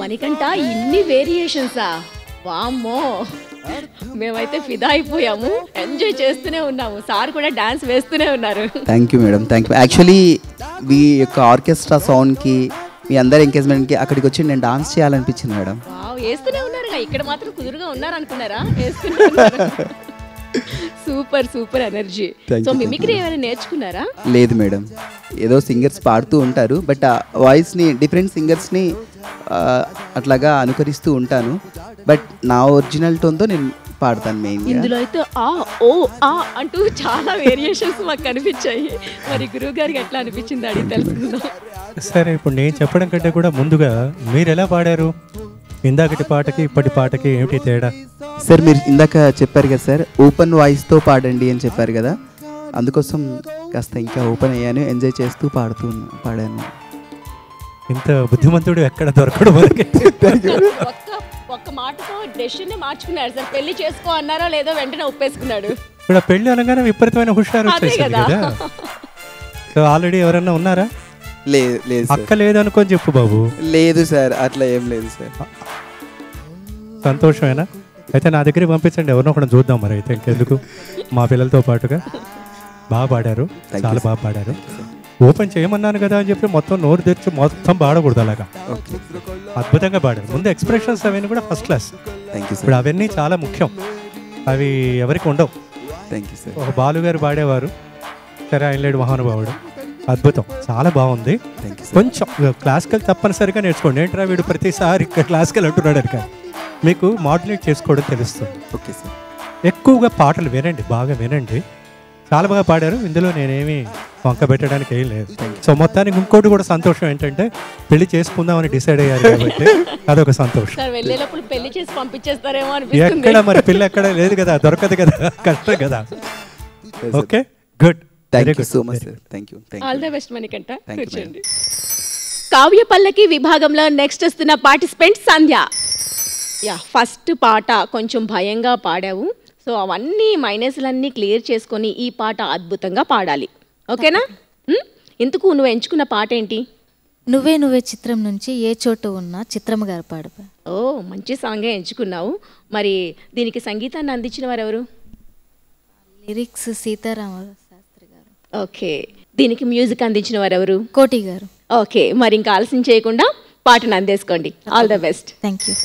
మణికంఠ ఇన్ని వేరియేషన్సా? వామ్మో, మేమైతే ఫిదా అయిపోయాము, ఎంజాయ్ చేస్తూనే ఉన్నాము. సార్ కూడా డాన్స్ వేస్తూనే ఉన్నారు. Thank you madam, thank you. Actually మీ యొక్క ఆర్కెస్ట్రా సౌండ్కి, మీ అందరి ఎంగేజ్మెంట్కి అక్కడికి వచ్చి నేను డాన్స్ చేయాలనిపించింది మేడం. వావ్, వేస్తూనే ఉన్నారుగా. ఇక్కడ మాత్రం కుదురుగా ఉన్నారు అనుకున్నారా? వేస్తూనే ఉన్నారు. Super super energy. So mimicry ఏమైనా నేర్చుకున్నారా? లేదు మేడం, ఏదో సింగర్స్ పాడుతూ ఉంటారు, బట్ ఆ వాయిస్ని డిఫరెంట్ సింగర్స్ని అట్లాగా అనుకరిస్తూ ఉంటాను. బట్ నా ఒరిజినల్ టోన్తో నేను పాడతాను మెయిన్. ఇందులో అయితే ఆ ఓ ఆ అంటూ చాలా వేరియేషన్స్ మాకు కనిపించాయి. మరి గురువు గారికి ఎట్లా అనిపించింది అడిగి తెలుసుకుందాం. సరే, ఇప్పుడు నేను చెప్పడం కంటే కూడా ముందుగా మీరు ఎలా పాడారు? ఇందాకటి పాటకి ఇప్పటి పాటకి ఏమిటి తేడా? సార్ మీరు ఇందాక చెప్పారు కదా సార్, ఓపెన్ వాయిస్తో పాడండి అని చెప్పారు కదా, అందుకోసం కాస్త ఇంకా ఓపెన్ అయ్యాను, ఎంజాయ్ చేస్తూ పాడాను. ఇంత బుద్ధిమంతుడు ఎక్కడ దొరకడు మనకి. ఒక్క మాటతో డెసిషన్ మార్చుకున్నాడు సార్. పెళ్లి చేసుకో అన్నారో లేదో వెంటనే ఒప్పేసుకున్నాడు. ఇప్పుడు పెళ్లి అనగానే విపరీతమైన హుషారు వచ్చేసింది కదా. సో ఆల్రెడీ ఎవరన్నా ఉన్నారా? లేదు లేదు, అక్క లేదనుకొని చెప్పు బాబు. లేదు సార్, అట్లా ఏం లేదు సార్. సంతోషమేనా? అయితే నా దగ్గరికి పంపించండి, ఎవరినో ఒకటి చూద్దాం. మరి అయితే ఇంకెందుకు, మా పిల్లలతో పాటుగా. బాగా పాడారు, చాలా బాగా పాడారు. ఓపెన్ చేయమన్నాను కదా అని చెప్పి మొత్తం నోరు తెరిచి మొత్తం పాడకూడదు అలాగా. అద్భుతంగా పాడారు. ముందు ఎక్స్ప్రెషన్స్ అవన్నీ కూడా ఫస్ట్ క్లాస్. ఇప్పుడు అవన్నీ చాలా ముఖ్యం, అవి ఎవరికి ఉండవు. ఒక బాలుగారు పాడేవారు, సరే ఆయన లేడు, మహానుభావుడు, అద్భుతం, చాలా బాగుంది. కొంచెం క్లాసికల్ తప్పనిసరిగా నేర్చుకోండి. ఏంట్రా వీడు ప్రతిసారి క్లాసికల్ అంటున్నాడు అని కాదు, మీకు మాడ్యులేట్ చేసుకోవడం తెలుస్తుంది. Okay sir. ఎక్కువగా పాటలు వినండి, బాగా వినండి. చాలా బాగా పాడారు. ఇందులో నేనేమి వంక పెట్టడానికి ఏం లేదు. సో మొత్తానికి ఇంకోటి కూడా సంతోషం ఏంటంటే పెళ్లి చేసుకుందామని డిసైడ్ అయ్యారు కాబట్టి అదొక సంతోషం. వెళ్ళేటప్పుడు పెళ్లి చేసి పంపించేస్తారేమో అని ఎక్కడ మరి పిల్ల ఎక్కడ లేదు కదా, దొరకదు కదా, కష్టం కదా. Okay, good, thank you so much sir. Thank you. All the best Manikanta. కూర్చోండి. కావ్య పల్లకి విభాగంలో నెక్స్ట్ వస్తున్న పార్టిసిపెంట్ సంధ్య. యా, ఫస్ట్ పాట కొంచెం భయంగా పాడావు. సో అవన్నీ మైనస్లన్నీ క్లియర్ చేసుకొని ఈ పాట అద్భుతంగా పాడాలి, ఓకేనా? ఇందుకు నువ్వు ఎంచుకున్న పాట ఏంటి? నువ్వే నువ్వే చిత్రం నుంచి ఏ చోటు ఉన్నా చిత్రమ్మ గారు పాడపా. ఓ, మంచి సాంగే ఎంచుకున్నావు. మరి దీనికి సంగీతాన్ని అందించిన వారు ఎవరు? లిరిక్స్ సీతారామ శాస్త్రి గారు. ఓకే, దీనికి మ్యూజిక్ అందించిన వారు ఎవరు? కోటి గారు. ఓకే, మరి ఇంకా ఆలస్యం చేయకుండా పాటను అందేసుకోండి. All the best. Thank you.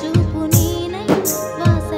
చూపు నీనై శ్వాస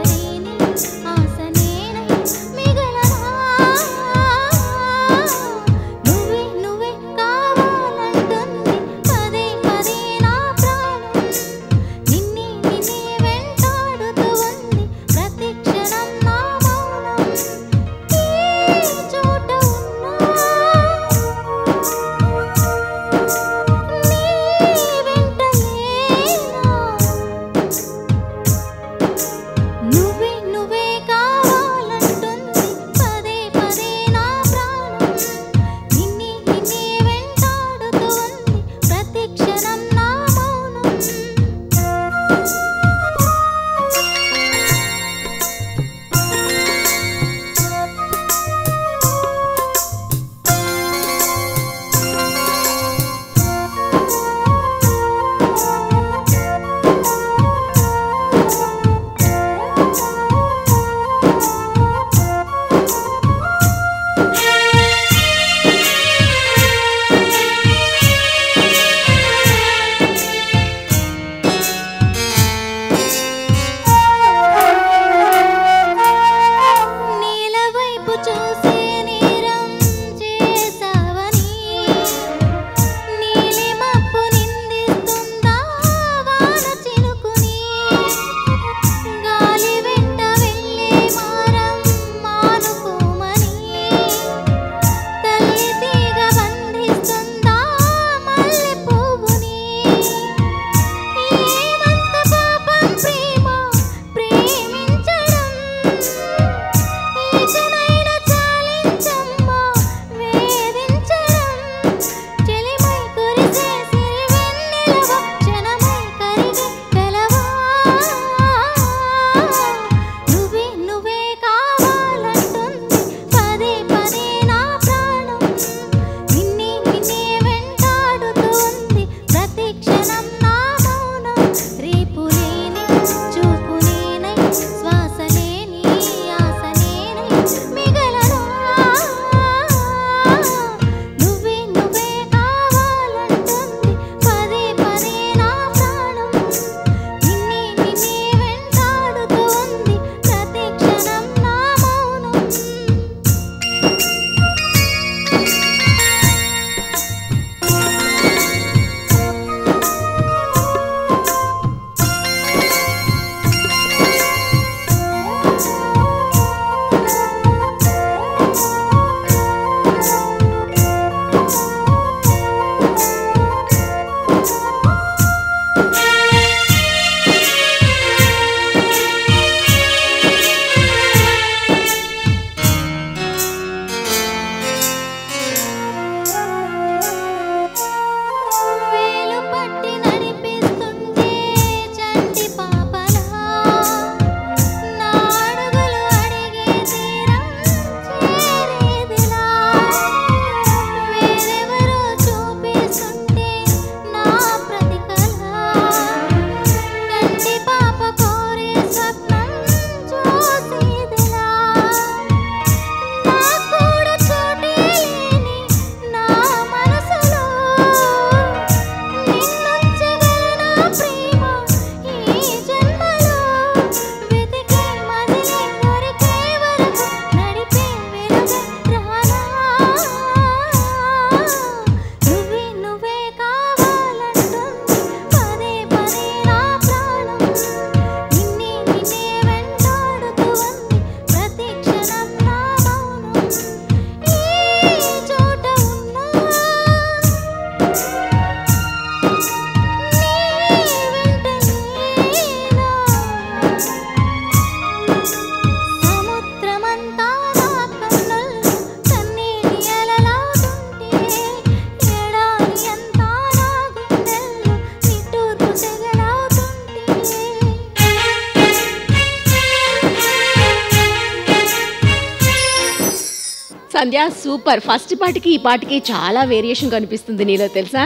సంధ్య సూపర్. ఫస్ట్ పాటకి ఈ పాటకి చాలా వేరియేషన్ కనిపిస్తుంది నీలో తెలుసా.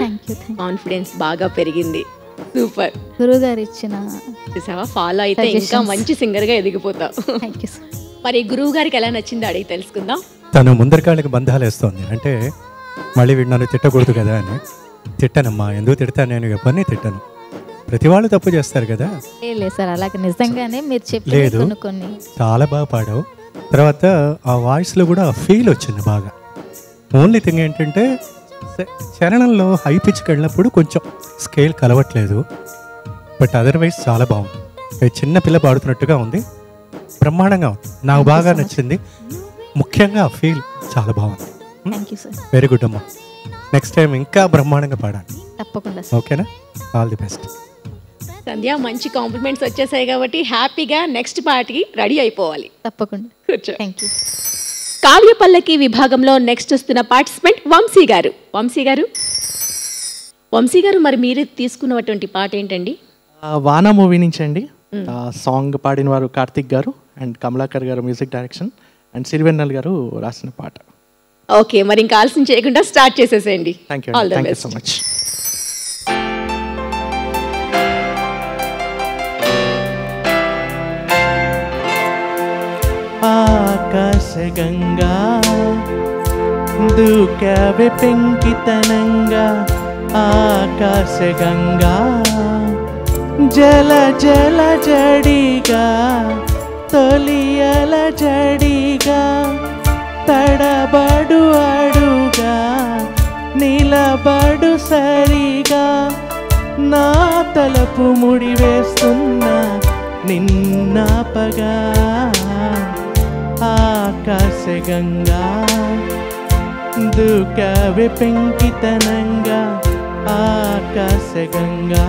కాన్ఫిడెన్స్ బాగా పెరిగింది. సూపర్. గురువుగారు ఇచ్చిన చూసావా, ఫాలో అయితే ఇంకా మంచి సింగర్ గా ఎదిగిపోతావు. మరి గురువు గారికి ఎలా నచ్చిందో అడిగి తెలుసుకుందాం. తను ముందరకాళ్ళకి బంధాలు వేస్తోంది. అంటే మళ్ళీ వీడు నన్ను తిట్టకూడదు కదా అని. తిట్టానమ్మా, ఎందుకు తిడతాను, నేను ఎవరిని తిట్టాను. ప్రతి వాళ్ళు తప్పు చేస్తారు కదా. లేదు సార్, అలాగే నిజంగానే మీరు లేదు, కొన్ని చాలా బాగా పాడావు. తర్వాత ఆ వాయిస్లో కూడా ఫీల్ వచ్చింది బాగా. ఓన్లీ థింగ్ ఏంటంటే చరణంలో హై పిచ్కి వెళ్ళినప్పుడు కొంచెం స్కేల్ కలవట్లేదు. బట్ అదర్వైజ్ చాలా బాగుంది. చిన్న పిల్ల పాడుతున్నట్టుగా ఉంది, బ్రహ్మాండంగా ఉంది. నాకు బాగా నచ్చింది. ముఖ్యంగా ఆ ఫీల్ చాలా బాగుంది. వెరీ గుడ్ అమ్మా. నెక్స్ట్ టైం ఇంకా బ్రహ్మాండంగా పాడాలి. తప్పకుండా. ఓకేనా? All the best. సంధ్య, మంచి కాంప్లిమెంట్స్ వచ్చేసాయి కాబట్టి హ్యాపీగా నెక్స్ట్ పార్టీకి రెడీ అయిపోవాలి. తప్పకుండా. కూర్చో. Thank you. కావ్య పల్లకి విభాగంలో నెక్స్ట్ వస్తున్న పార్టిసిపెంట్ వంశీ గారు. వంశీ గారు మరి మీరు తీసుకున్నటువంటి పాట ఏంటండి? వానా మూవీ నుంచి అండి. సాంగ్ పాడిన వారు కార్తిక్ గారు అండ్ కమలాకర్ గారు మ్యూజిక్ డైరెక్షన్ అండ్ సిరివెన్నెల్ గారు రాసిన పాట. ఓకే, మరి ఇంకా ఆలస్యం చేయకుండా స్టార్ట్ చేసేసేయండి. Thank you. Thank you so much. ఆకాశగంగా దూకావె పెంకితనంగా, ఆకాశగంగా జల జల జడిగా, తొలియల జడిగా, తడబడు అడుగా, నిలబడు సరిగా, నా తలపు ముడివేస్తున్నా నిన్నాపగా, ఆకాశగంగా దూకావె పెంకితనంగా, ఆకాశగంగా.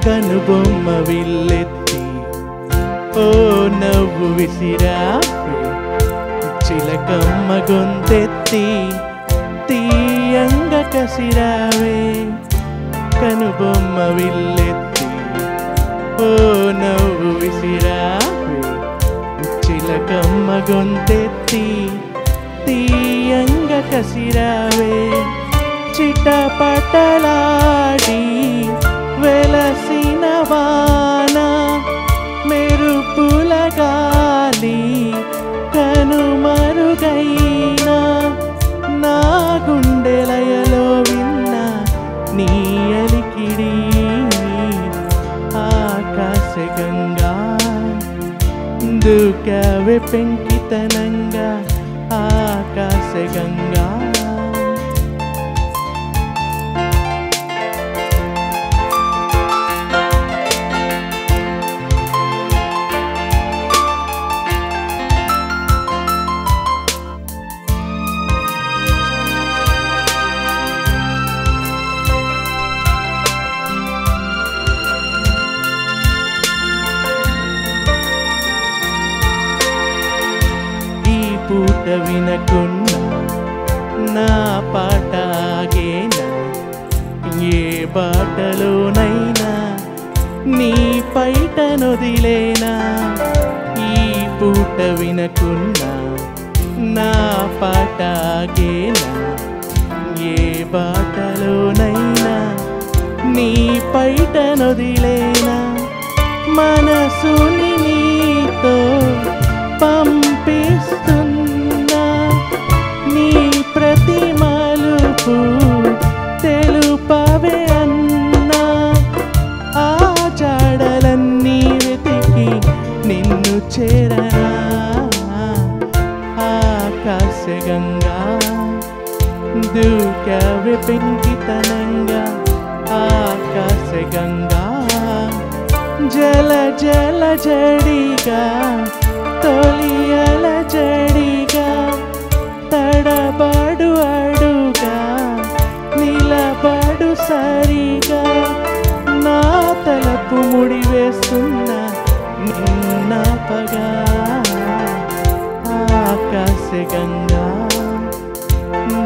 కనుబొమ్మ విల్లెత్తి ఓ నవ్వు విసిరావే, చిలకమ్మ గొంతెత్తి తీయంగ కసిరావే, కనుబొమ్మ విల్లెత్తి ఓ నవ్వు విసిరావే, చిలకమ్మ గొంతెత్తి తీయంగ కసిరావే, చిటపటలాడి వెలసిన వాన, మెరుపుల గాలి కనుమరుగైన, నా గుండెలయలో విన్న నీ అలికిడి, ఆకాశగంగా దూకావె పెంకితనంగా, ఆకాశగంగా. పూట వినకున్నా నా పాట ఆగేనా, ఏ బాటలోనైనా నీ పైట నొదిలేనా, ఈ పూట వినకున్నా నా పాట ఆగేనా, ఏ బాటలోనైనా నీ పైట నొదిలేనా, మనసుని నీతో పంపిస్తున్నా, నీ ప్రతి మలుపు తెలుపవే అన్నా, ఆ జాడలన్నీ వెతికి నిన్ను చేరనా, ఆకాశగంగా దూకావె పెంకితనంగా, ఆకాశగంగా జల జల జడిగా, తొలియల జడిగా, తడ ఆకాశగంగా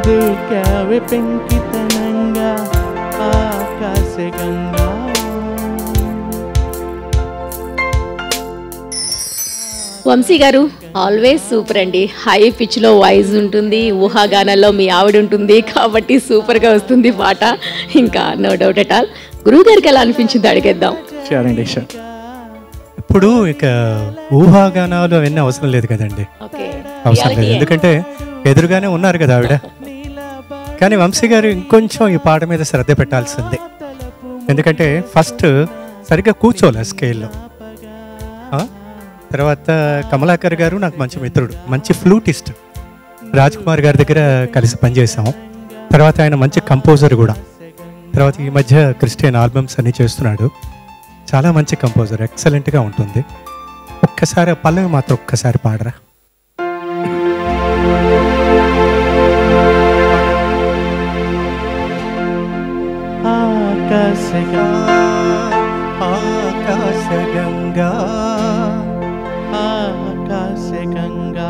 దూకావే పెంకితనంగా ఆకాశగంగా. వంశీ గారు ఆల్వేస్ సూపర్ అండి. హై పిచ్లో వాయిస్ ఉంటుంది, ఊహాగానాల్లో మీ ఆవిడ ఉంటుంది కాబట్టి సూపర్గా వస్తుంది పాట. ఇంకా నో డౌట్ అట్ ఆల్. గురువు గారికి ఎలా అనిపించింది అడిగేద్దాం. ఇప్పుడు ఇక ఊహాగానాలు అవన్నీ అవసరం లేదు కదండి, అవసరం లేదు. ఎందుకంటే ఎదురుగానే ఉన్నారు కదా ఆవిడ. కానీ వంశీ గారు ఇంకొంచెం ఈ పాట మీద శ్రద్ధ పెట్టాల్సిందే. ఎందుకంటే ఫస్ట్ సరిగ్గా కూర్చోలే స్కేల్లో. తర్వాత కమలాకర్ గారు నాకు మంచి మిత్రుడు, మంచి ఫ్లూటిస్ట్. రాజ్ కుమార్ గారి దగ్గర కలిసి పనిచేసాము. తర్వాత ఆయన మంచి కంపోజర్ కూడా. తర్వాత ఈ మధ్య క్రిస్టియన్ ఆల్బమ్స్ అన్నీ చేస్తున్నాడు. చాలా మంచి కంపోజర్, ఎక్సలెంట్గా ఉంటుంది. ఒక్కసారి పల్లవి మాత్రం ఒక్కసారి పాడరా. ఆకాశగంగా ఆకాశగంగా.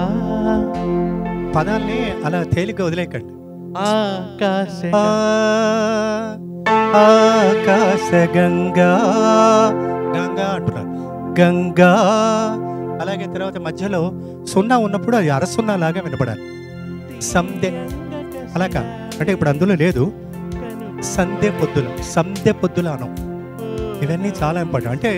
పదాల్ని అలా తేలిగ్గా వదిలేకండి. ఆకాశగంగా గంగా అంటున్నారు, గంగా. అలాగే తర్వాత మధ్యలో సున్నా ఉన్నప్పుడు అది అరసున్నా లాగా వినపడాలి. సంధ్య అలా కాదు, అంటే ఇప్పుడు అందులో లేదు. సంధ్య పొద్దుల అనం. ఇవన్నీ చాలా ఇంపార్టెంట్. అంటే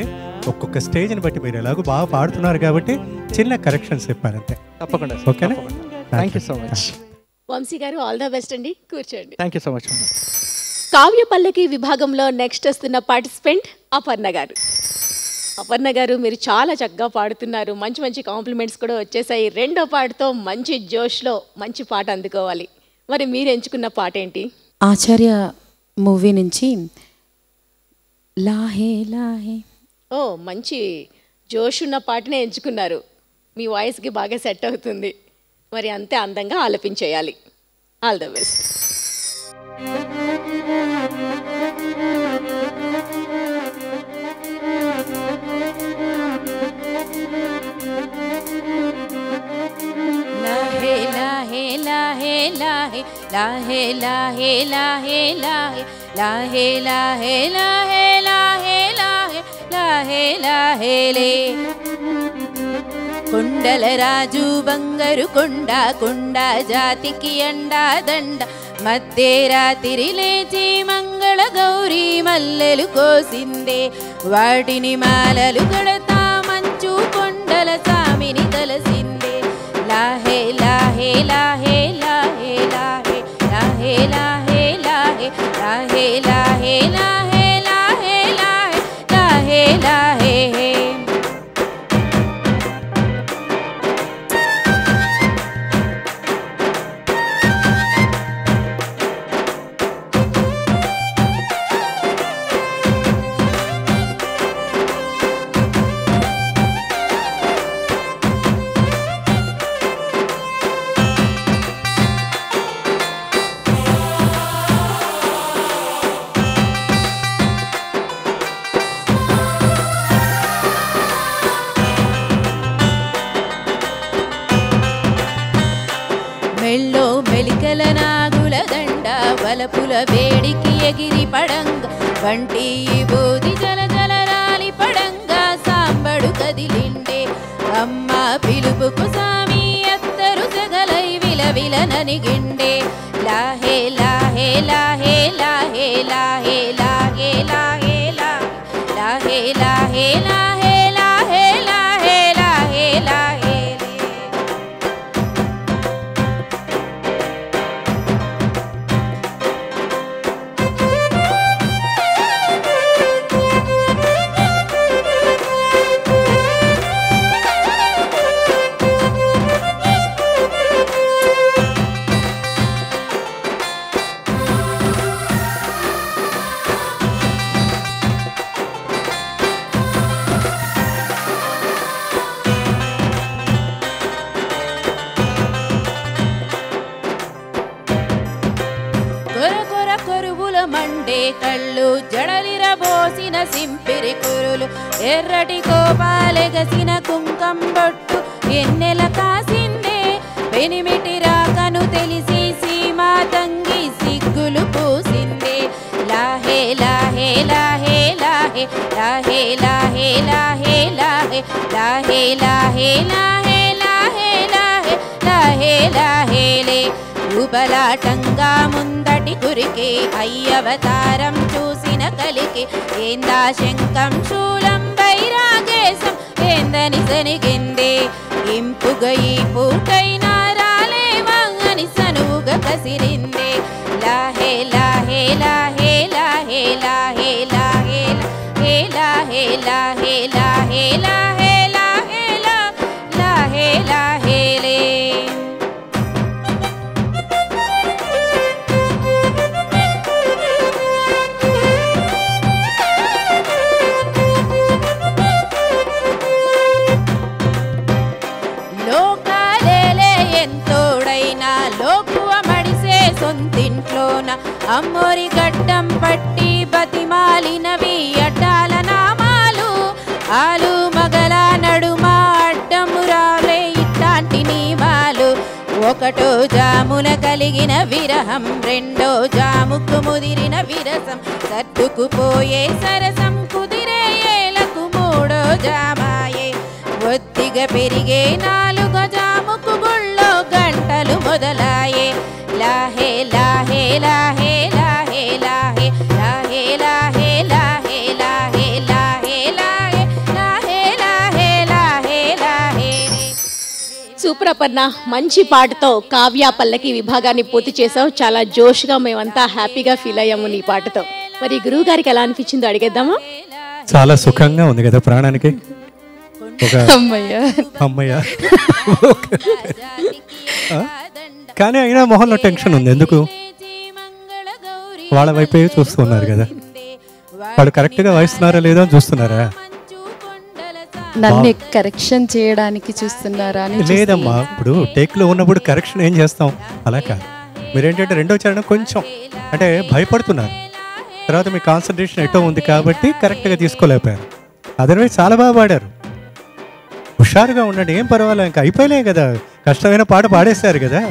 ఒక్కొక్క స్టేజ్ని బట్టి మీరు ఎలాగో బాగా పాడుతున్నారు కాబట్టి చిన్న కరెక్షన్స్ చెప్పారంతే. తప్పకుండా. ఓకేనా? Thank you so much Vamsi గారు. ఆల్ ద బెస్ట్ అండి. కూర్చోండి. Thank you so much. Kavya పల్లకి విభాగంలో నెక్స్ట్ వస్తున్న పార్టిసిపెంట్ అపర్ణ గారు. అపర్ణ గారు, మీరు చాలా చక్కగా పాడుతున్నారు. మంచి మంచి కాంప్లిమెంట్స్ కూడా వచ్చేసాయి. రెండో పాటతో మంచి జోష్లో మంచి పాట అందుకోవాలి. మరి మీరు ఎంచుకున్న పాట ఏంటి? ఆచార్య మూవీ నుంచి లాహే లాహే. ఓ, మంచి జోష్ ఉన్న పాటనే ఎంచుకున్నారు. మీ వాయిస్కి బాగా సెట్ అవుతుంది. మరి అంతే అందంగా ఆలపించేయాలి. All the best. లాహే లాహే లాహే లాహే లాహే లాహే లాహే లాహే లాహే లాహే లాహే లాహే లాహే లాహే లాహే లే. కొండల రాజు బంగారు కొండ, కొండ జాతికి అండా దండ. మధ్య రాత్రి లేచి మంగళ గౌరీ మల్లెలు కోసిందే. వాటిని మాలలు కడతా మంచు కొండల సామిని తలసిందే. లాహే లాహే లాహే లాహే లాహే లాహే లాహే లాహే లాహే లాహే లాహే లాహే లాహే లాహే లాహే. మెళ్ళో మెలికల నాగుల దండ, వలపుల వేడికి ఎగిరి పడంగ. వంటి బోధి జల జల రాలి పడంగ, సాంబడు కదిలిండే. అమ్మ పిలుపుకు సామి అత్తరు సెగలై విలవిల ననిగిండే. లాహే లాహే లాహే లాహే లాహే లాహే లాహే లాహే లాహే లాహే లాహే లాహే లాహే లాహే. మండే కళ్ళు జడలిరబోసిన సింపిరి కురులు, ఎర్రటి కోపాలెగసిన కుంకం బొట్టు ఎన్నెల కాసిందే. పెనిమిటి లాహే లాహే లాహే లాహే లాహే లాహే లాహే లాహే లాహే లాహే లాహే లాహేలే ఊబలాటంగా ముందటి కురికి అయ్యవతారం చూసిన కలికి ఏందా శంఖం శూలం వైరాగేశం ఏందని సనిగిందే ఇంపుగ ఈ పూటైనా రాలేవా అని సనువుగా కసిరిందే లాహే లాహే లాహే లాహే లాహే లాహే లాహే లాహే లాహే లాహే లాహే లాహే లాహేలే లోకాలేలే ఎంతోడైనా లోకువ మడిసే సొంతింట్లోన అమ్మోరి గడ్డం పట్టి బతిమాలినవి అడ్డాల నామాలు ఆలు మగల నడుమ అడ్డమురాలే ఇట్లాంటి నియమాలు ఒకటో జామున కలిగిన విరహం రెండో జాముకు ముదిరిన విరసం సర్దుకుపోయే సరసం కుదిరే ఏలకు మూడో జామాయే ఒత్తిగా పెరిగే నాలుగో జాముకు గుళ్ళో గంటలు మొదలాయే లాహే లాహే లాహే లాహే లాహే లాహే లాహే లాహే లాహే లాహే లాహే లాహే లాహే లాహే లాహే సూపర్ అపర్ణ, మంచి పాటతో కావ్య పల్లకి విభాగాన్ని పూర్తి చేసావు. చాలా జోష్గా మేమంతా హ్యాపీగా ఫీల్ అయ్యాము నీ పాటతో. మరి గురువు గారికి ఎలా అనిపించిందో అడిగేద్దామా? చాలా సుఖంగా ఉంది కదా ప్రాణానికి. ఒక అమ్మయ్య కానీ అయినా మొహంలో టెన్షన్ ఉంది. ఎందుకు? వాళ్ళ వైపే చూస్తున్నారు కదా, వాళ్ళు కరెక్ట్గా వాయిస్తున్నారా లేదా అని చూస్తున్నారా? నన్ను కరెక్షన్ చేయడానికి చూస్తున్నారా అని? లేదమ్మా, ఇప్పుడు టేక్లో ఉన్నప్పుడు కరెక్షన్ ఏం చేస్తాం, అలా కాదు. మీరేంటంటే రెండో చరణం కొంచెం అంటే భయపడుతున్నారు, తర్వాత మీ కాన్సన్ట్రేషన్ ఎటో ఉంది కాబట్టి కరెక్ట్గా తీసుకోలేకపోయారు. అదర్వైజ్ చాలా బాగా పాడారు. హుషారుగా ఉండండి, ఏం పర్వాలేదు, ఇంకా అయిపోయలే కదా, కష్టమైన పాట పాడేశారు కదా.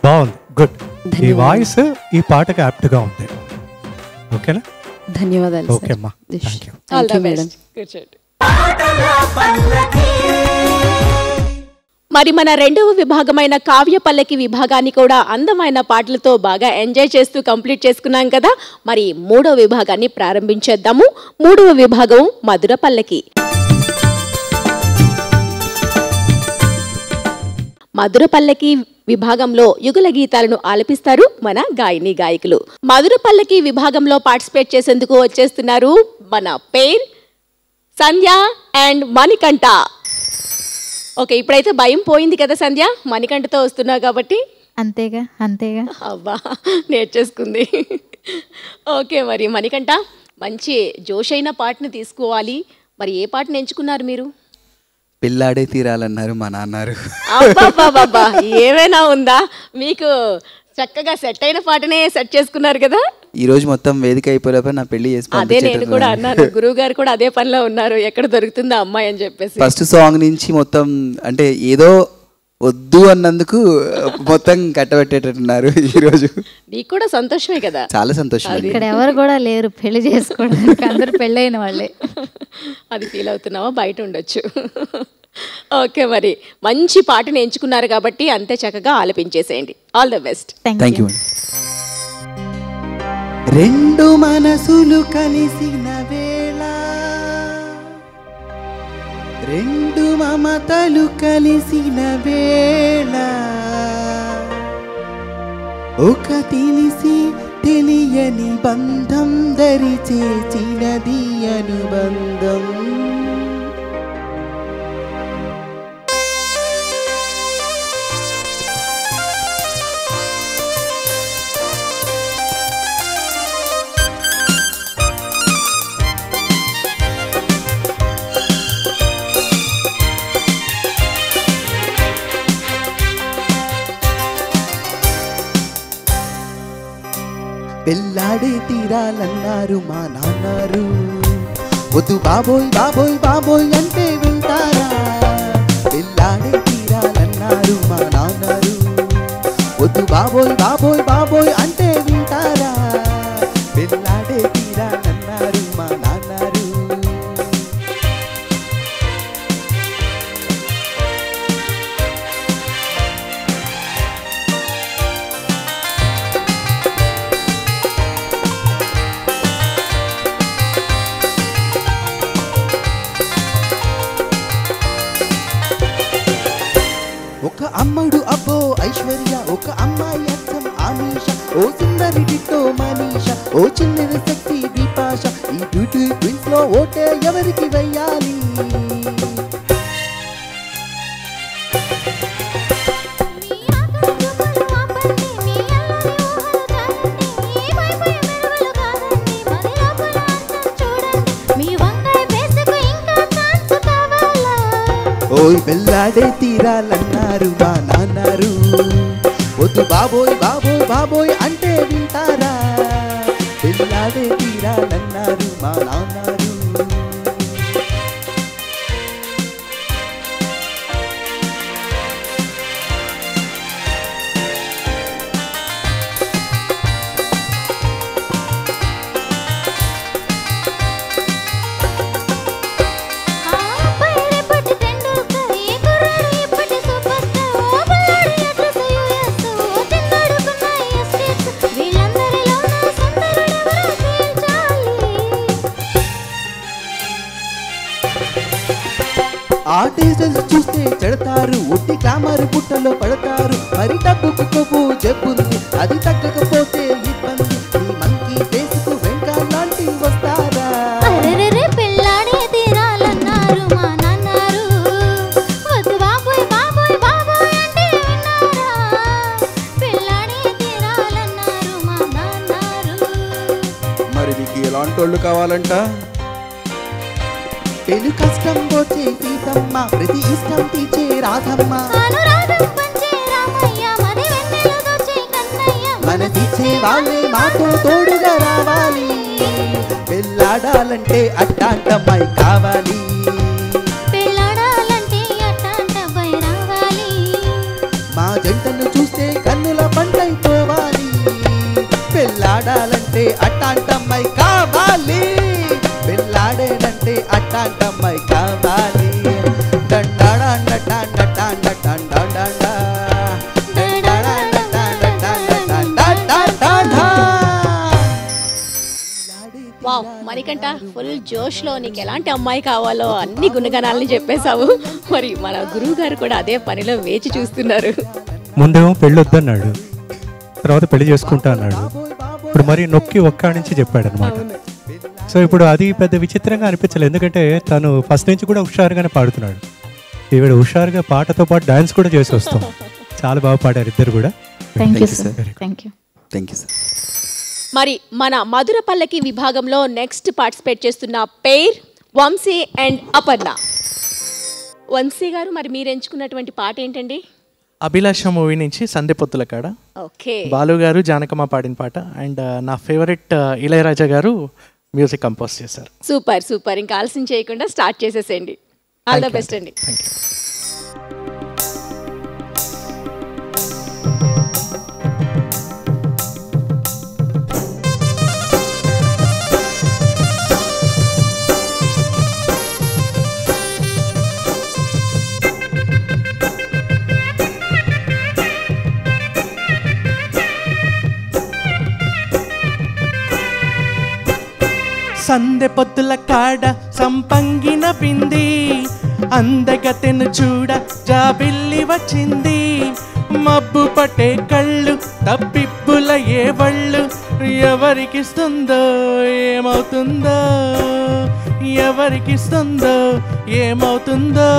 బాగుంది, గుడ్. ఈ వాయిస్ ఈ పాటకి యాప్ట్గా ఉంది. ఓకేనా? ధన్యవాదాలు. ఓకే అమ్మా, thank you. All the best. కూర్చోండి. మరి మన రెండవ విభాగమైన కావ్య పల్లకి విభాగాన్ని కూడా అందమైన పాటలతో బాగా ఎంజాయ్ చేస్తూ కంప్లీట్ చేసుకున్నాం కదా. మరి మూడవ విభాగాన్ని ప్రారంభించేద్దాము. మూడవ విభాగం మధుర పల్లకి. మధుర పల్లకి విభాగంలో యుగల గీతాలను ఆలపిస్తారు మన గాయని గాయకులు. మధుర పల్లకి విభాగంలో పార్టిసిపేట్ చేసేందుకు వచ్చేస్తున్నారు మన పేర్, సంధ్య అండ్ మణికంఠ. ఓకే, ఇప్పుడైతే భయం పోయింది కదా సంధ్య, మణికంఠతో వస్తున్నావు కాబట్టి. అంతేగా అంతేగా. అబ్బా, నేర్చేసుకుంది. ఓకే, మరి మణికంఠ మంచి జోష్ అయిన పాటను తీసుకోవాలి. మరి ఏ పాటను ఎంచుకున్నారు మీరు? పిల్లాడే తీరాలన్నారు మా నాన్నారు. అబ్బాబాబా, ఏమైనా ఉందా మీకు? చక్కగా సెట్ అయిన పాటనే సెట్ చేసుకున్నారు కదా. ఈ రోజు మొత్తం వేదిక అయిపోయినప్పుడు నా పెళ్లి చేసి అదే నేను కూడా అన్నాను, గురువు గారు కూడా అదే పనిలో ఉన్నారు, ఎక్కడ దొరుకుతుందా అమ్మాయి అని చెప్పేసి. ఫస్ట్ సాంగ్ నుంచి మొత్తం అంటే ఏదో వద్దు అన్నందుకు మొత్తం కట్టబెట్టేటట్టున్నారు ఈరోజు. నీకు కూడా సంతోషమే కదా? చాలా సంతోషం. ఇక్కడ ఎవరు కూడా లేరు పెళ్లి చేసుకోవడానికి, అందరూ పెళ్ళైన వాళ్ళే. అది ఫీల్ అవుతున్నావా? బయట ఉండొచ్చు. ఓకే, మరి మంచి పాటను ఎంచుకున్నారు కాబట్టి అంతే చక్కగా ఆలపించేసేయండి. All the best. Thank you. రెండు మనసులు కలిసిన వేళ, రెండు మమతలు కలిసిన వేళ, ఒక తెలిసి తెలియని బంధం దరి చేసినది అనుబంధం. పెళ్ళాడే తీరాలన్నారు మా నాన్నారు, వద్దు బాబోయ్ బాబోయ్ బాబోయ్ అంటే వింటారా? పెళ్ళాడే తీరాలన్నారు మా నాన్నారు, వద్దు బాబోయ్ బాబోయ్ బాబోయ్ అంటే వింటారా? పెళ్ళాడే తీరాలన్నారు మా అమ్మడు అబ్బో ఐశ్వర్య, ఒక అమ్మాయి అచ్చం ఆమీష, ఓ సుందరి డిట్టో మనీష, ఓ చిన్నది శక్తి విపాష. ఈ బ్యూటీ క్వీన్స్ లో ఓటే ఎవరికి వెయ్యాలి? ఓయ్ పెళ్ళాడే తీరాలన్నారు మా నాన్నారు, వద్దు బాబోయ్ బాబోయ్ బాబోయ్ అంటే వింటారా? పెళ్ళాడే తీరాలన్నారు మా నాన్నారు. ఆర్టిస్టులు చూస్తే చెడతారు, ఒట్టి గ్లామర్ పుట్టలో పడతారు. మరి డబ్బుకు కొవ్వు జబ్బుంది, అది తగ్గకపోతే ఇబ్బంది. ఈ మంకీ ఫేస్కు వెంక లాంటి వస్తారా? పెళ్ళాడే తీరాలన్నారు మా నాన్నారు, వద్దు బాబోయ్ బాబోయ్ బాబోయ్ అంటే విన్నారా? పెళ్ళాడే తీరాలన్నారు మా నాన్నారు. మరి మీకు ఎలాంటి వాళ్ళు కావాలంట? పెను కష్టం వచ్చే సీతమ్మ, ప్రతి ఇష్టం తీర్చే రాధమ్మ, మనసిచ్చే వాళ్ళే మాతో తోడుగా రావాలి. పెళ్ళాడాలంటే అట్టాంటమ్మాయి కావాలి. మా జంటను చూస్తే కన్నుల పంటైపోవాలి. పెళ్ళాడాలంటే అట్టాంటమ్మాయి కావాలి. పెళ్ళాడేనంటే అట్టాంటమ్మాయి కావాలి. వావ్ మణికంఠ, ఫుల్ జోష్లో నీకు ఎలాంటి అమ్మాయి కావాలో అన్ని గుణగణాలని చెప్పేశావు. మరి మన గురువు గారు కూడా అదే పనిలో వేచి చూస్తున్నారు. ముందేమో పెళ్ళి వద్దన్నాడు, తర్వాత పెళ్లి చేసుకుంటా అన్నాడు. ఇప్పుడు మరి నొక్కి ఒక్క నుంచి చెప్పాడు అనమాట. సో ఇప్పుడు అది పెద్ద విచిత్రంగా అనిపించలేదు, ఎందుకంటే తను ఫస్ట్ నుంచి కూడా హుషారుగానే పాడుతున్నాడు. ఈవిడ హుషారుగా పాటతో పాటు డాన్స్ కూడా చేసి వస్తాం. చాలా బాగా పాడారు ఇద్దరు కూడా. Thank you sir. Thank you. Thank you sir. మరి మన మధుర పల్లకి విభాగంలో నెక్స్ట్ పార్టిసిపేట్ చేస్తున్న పేర్ వంశీ అండ్ అపర్ణ. వంశీ గారు, మరి మీరు ఎంచుకున్నటువంటి పాట ఏంటండి? అభిలాష మూవీ నుంచి సంధ్యపొత్తుల కాడ. ఓకే. బాలు గారు జానకమ్మ పాడిన పాట. అండ్ నా ఫేవరెట్ ఇళయరాజా గారు మ్యూజిక్ కంపోజ్ చేశారు. Super super. ఇంకా ఆలస్యం చేయకుండా స్టార్ట్ చేసేసేయండి. ఆల్ ద బెస్ట్ అండి. Thank you. సందె పొద్దుల కాడ సంపంగిన పింది, అందగతెను చూడ జాబిల్లి వచ్చింది. మబ్బు పట్టే కళ్ళు తప్పిప్పుల ఏ వళ్ళు, ఎవరికిస్తుందో ఏమవుతుందో, ఎవరికిస్తుందో ఏమవుతుందో.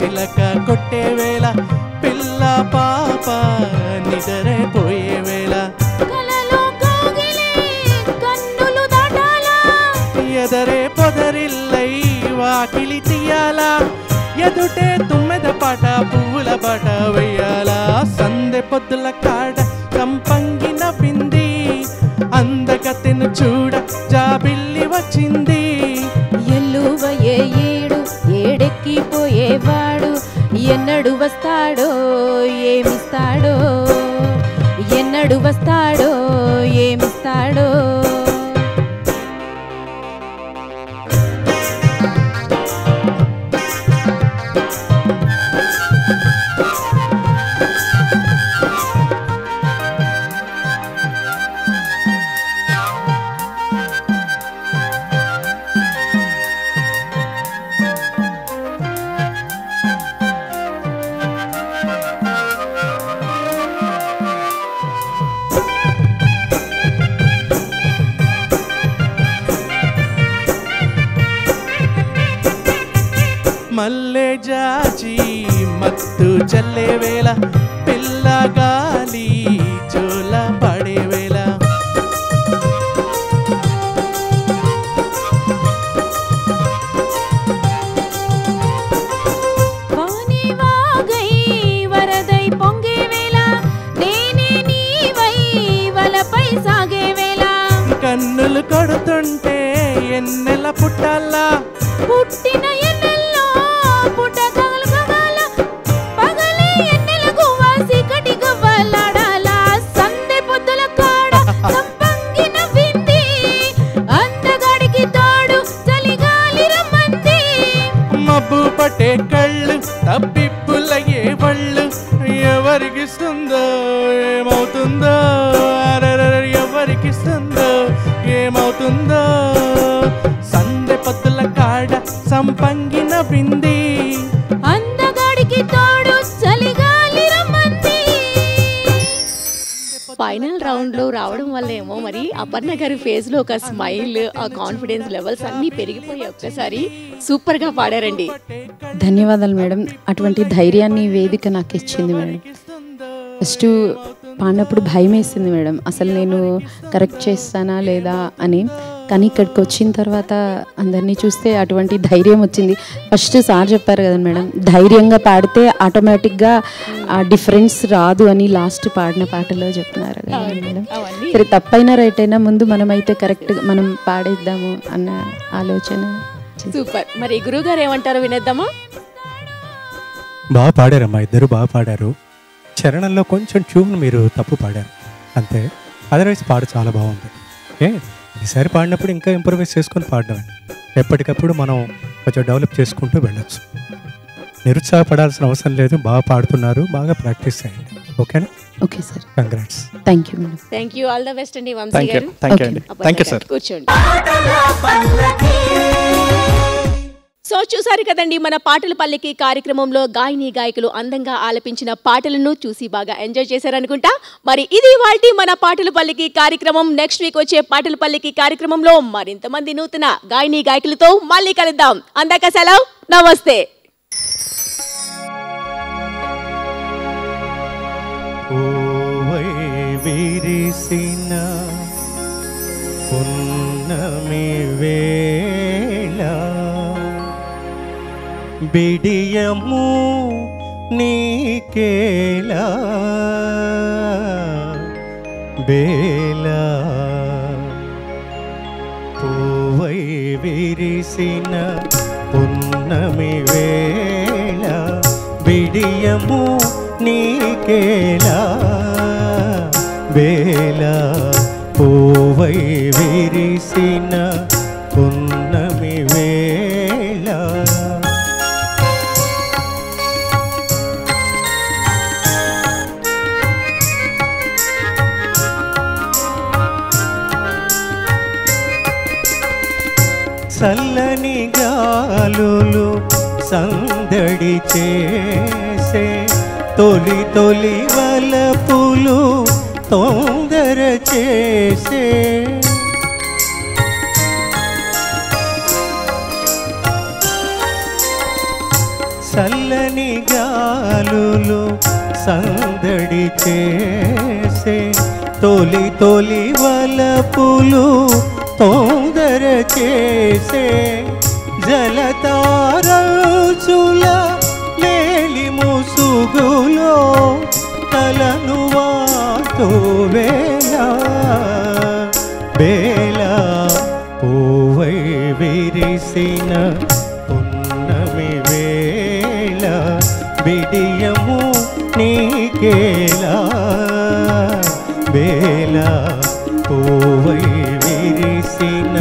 చిలక కొట్టే వేళ పిల్ల పాప నిద్రపోయే వేళ ఎదరే పొదరిల్లై వాకిలి తీయాలా ఎదుటే తుమ్మెద పాట పువ్వుల పాట వెయ్యాలా సందె పొద్దుల కాడ కంపంగిన పింది అందగతెను చూడ జాబిల్లి వచ్చింది ఎల్లువయే ఏడు ఏడెక్కిపోయేవాడు ఎన్నడు వస్తాడో ఏమిస్తాడో ఎన్నడు వస్తాడో ఏమిస్తాడో మల్లె జాజి మత్తు చల్లే వేళ పిల్ల గాలి జోల పడే వేళ వాని వాగై వరదై పొంగే వేళ నేనే నీవై వలపై సాగే వేళ కన్నులు కొడుతుంటే ఎన్నెల పుట్టాలా పుట్టిన ఎన్నెల్లో పుట్టగలు గగల పగలే ఎన్నెలకు వాసి కటి గవ్వలాడాల సందె పొద్దుల కాడ సంపంగిన వింది అందగాడికి తోడు చలిగాలి రమ్మంది మబ్బు పట్టే కళ్ళు తప్పిప్పులయ్యే వళ్ళు ఎవరికిస్తుందో ఏమవుతుందో ఎవరికిస్తుందో ఏమవుతుందో సందె పొద్దుల కాడ సంపంగిన బింది అందగాడికి తోడు చలిగాలి రమ్మంది ఫైనల్ రౌండ్ లో రావడం వల్ల ఏమో మరి అపర్ణ గారి ఫేస్ లో ఒక స్మైల్, ఆ కాన్ఫిడెన్స్ లెవెల్స్ అన్ని పెరిగిపోయి ఒక్కసారి సూపర్ గా పాడారండి. ధన్యవాదాలు మేడం. అటువంటి ధైర్యాన్ని వేదిక నాకు ఇచ్చింది మేడం. ఫస్ట్ పాడినప్పుడు భయం వేసింది మేడం, అసలు నేను కరెక్ట్ చేస్తానా లేదా అని. కానీ ఇక్కడికి వచ్చిన తర్వాత అందరినీ చూస్తే అటువంటి ధైర్యం వచ్చింది. ఫస్ట్ సార్ చెప్పారు కదా మేడం, ధైర్యంగా పాడితే ఆటోమేటిక్గా ఆ డిఫరెన్స్ రాదు అని లాస్ట్ పాడిన పాటలో చెప్తున్నారు కదా మేడం. సరే తప్పైనా రైట్ అయినా ముందు మనమైతే కరెక్ట్గా మనం పాడేద్దాము అన్న ఆలోచన. సూపర్. మరి గురువు గారు ఏమంటారో వినేద్దామా? బాగా పాడారమ్మా, ఇద్దరు బాగా పాడారు. చరణంలో కొంచెం ట్యూన్ మీరు తప్పు పాడారు అంతే, అదర్వైజ్ పాట చాలా బాగుంది. ఓకే, ఈసారి పాడినప్పుడు ఇంకా ఇంప్రూవైజ్ చేసుకొని పాడడం. ఎప్పటికప్పుడు మనం కొంచెం డెవలప్ చేసుకుంటూ వెళ్ళచ్చు. నిరుత్సాహపడాల్సిన అవసరం లేదు, బాగా పాడుతున్నారు, బాగా ప్రాక్టీస్ చేయండి. ఓకేనా? Okay sir, congrats. Thank you madam. Thank you, all the best అండి వంశీ గారు. Thank you sir. కూర్చోండి. సో చూసారు కదండి, మన పాటల పల్లకి కార్యక్రమంలో గాయని గాయకులు అందంగా ఆలపించిన పాటలను చూసి బాగా ఎంజాయ్ చేశారనుకుంటా. మరి ఇది వాల్టి మన పాటల పల్లకి కార్యక్రమం. నెక్స్ట్ వీక్ వచ్చే పాటల పల్లకి కార్యక్రమంలో మరింత మంది నూతన గాయని గాయకులతో మళ్ళీ కలుద్దాం. అందాక సెలవు, నమస్తే. విరిసిన పున్నమి వేళ బిడియము నీకేలా బేలా పూవై విరిసిన పున్నమి వేళ బిడియము నీకేలా బేలా పూవై విరిసిన పున్నమి వేళ చల్లని గాలులు సందడి చేసే తొలి తొలి వలపులు తొందర చేసే చల్లని చల్లని గాలులు సందడి చేసే తొలి తొలి వలపులు తొందర చేసే జలతారచుల మేలి ముసుగులో తలను వాతో వేళ వేళ పూవై విరిసిన పున్నమి వేళ బిడియము నీకేలా వేళ పూవై విరిసిన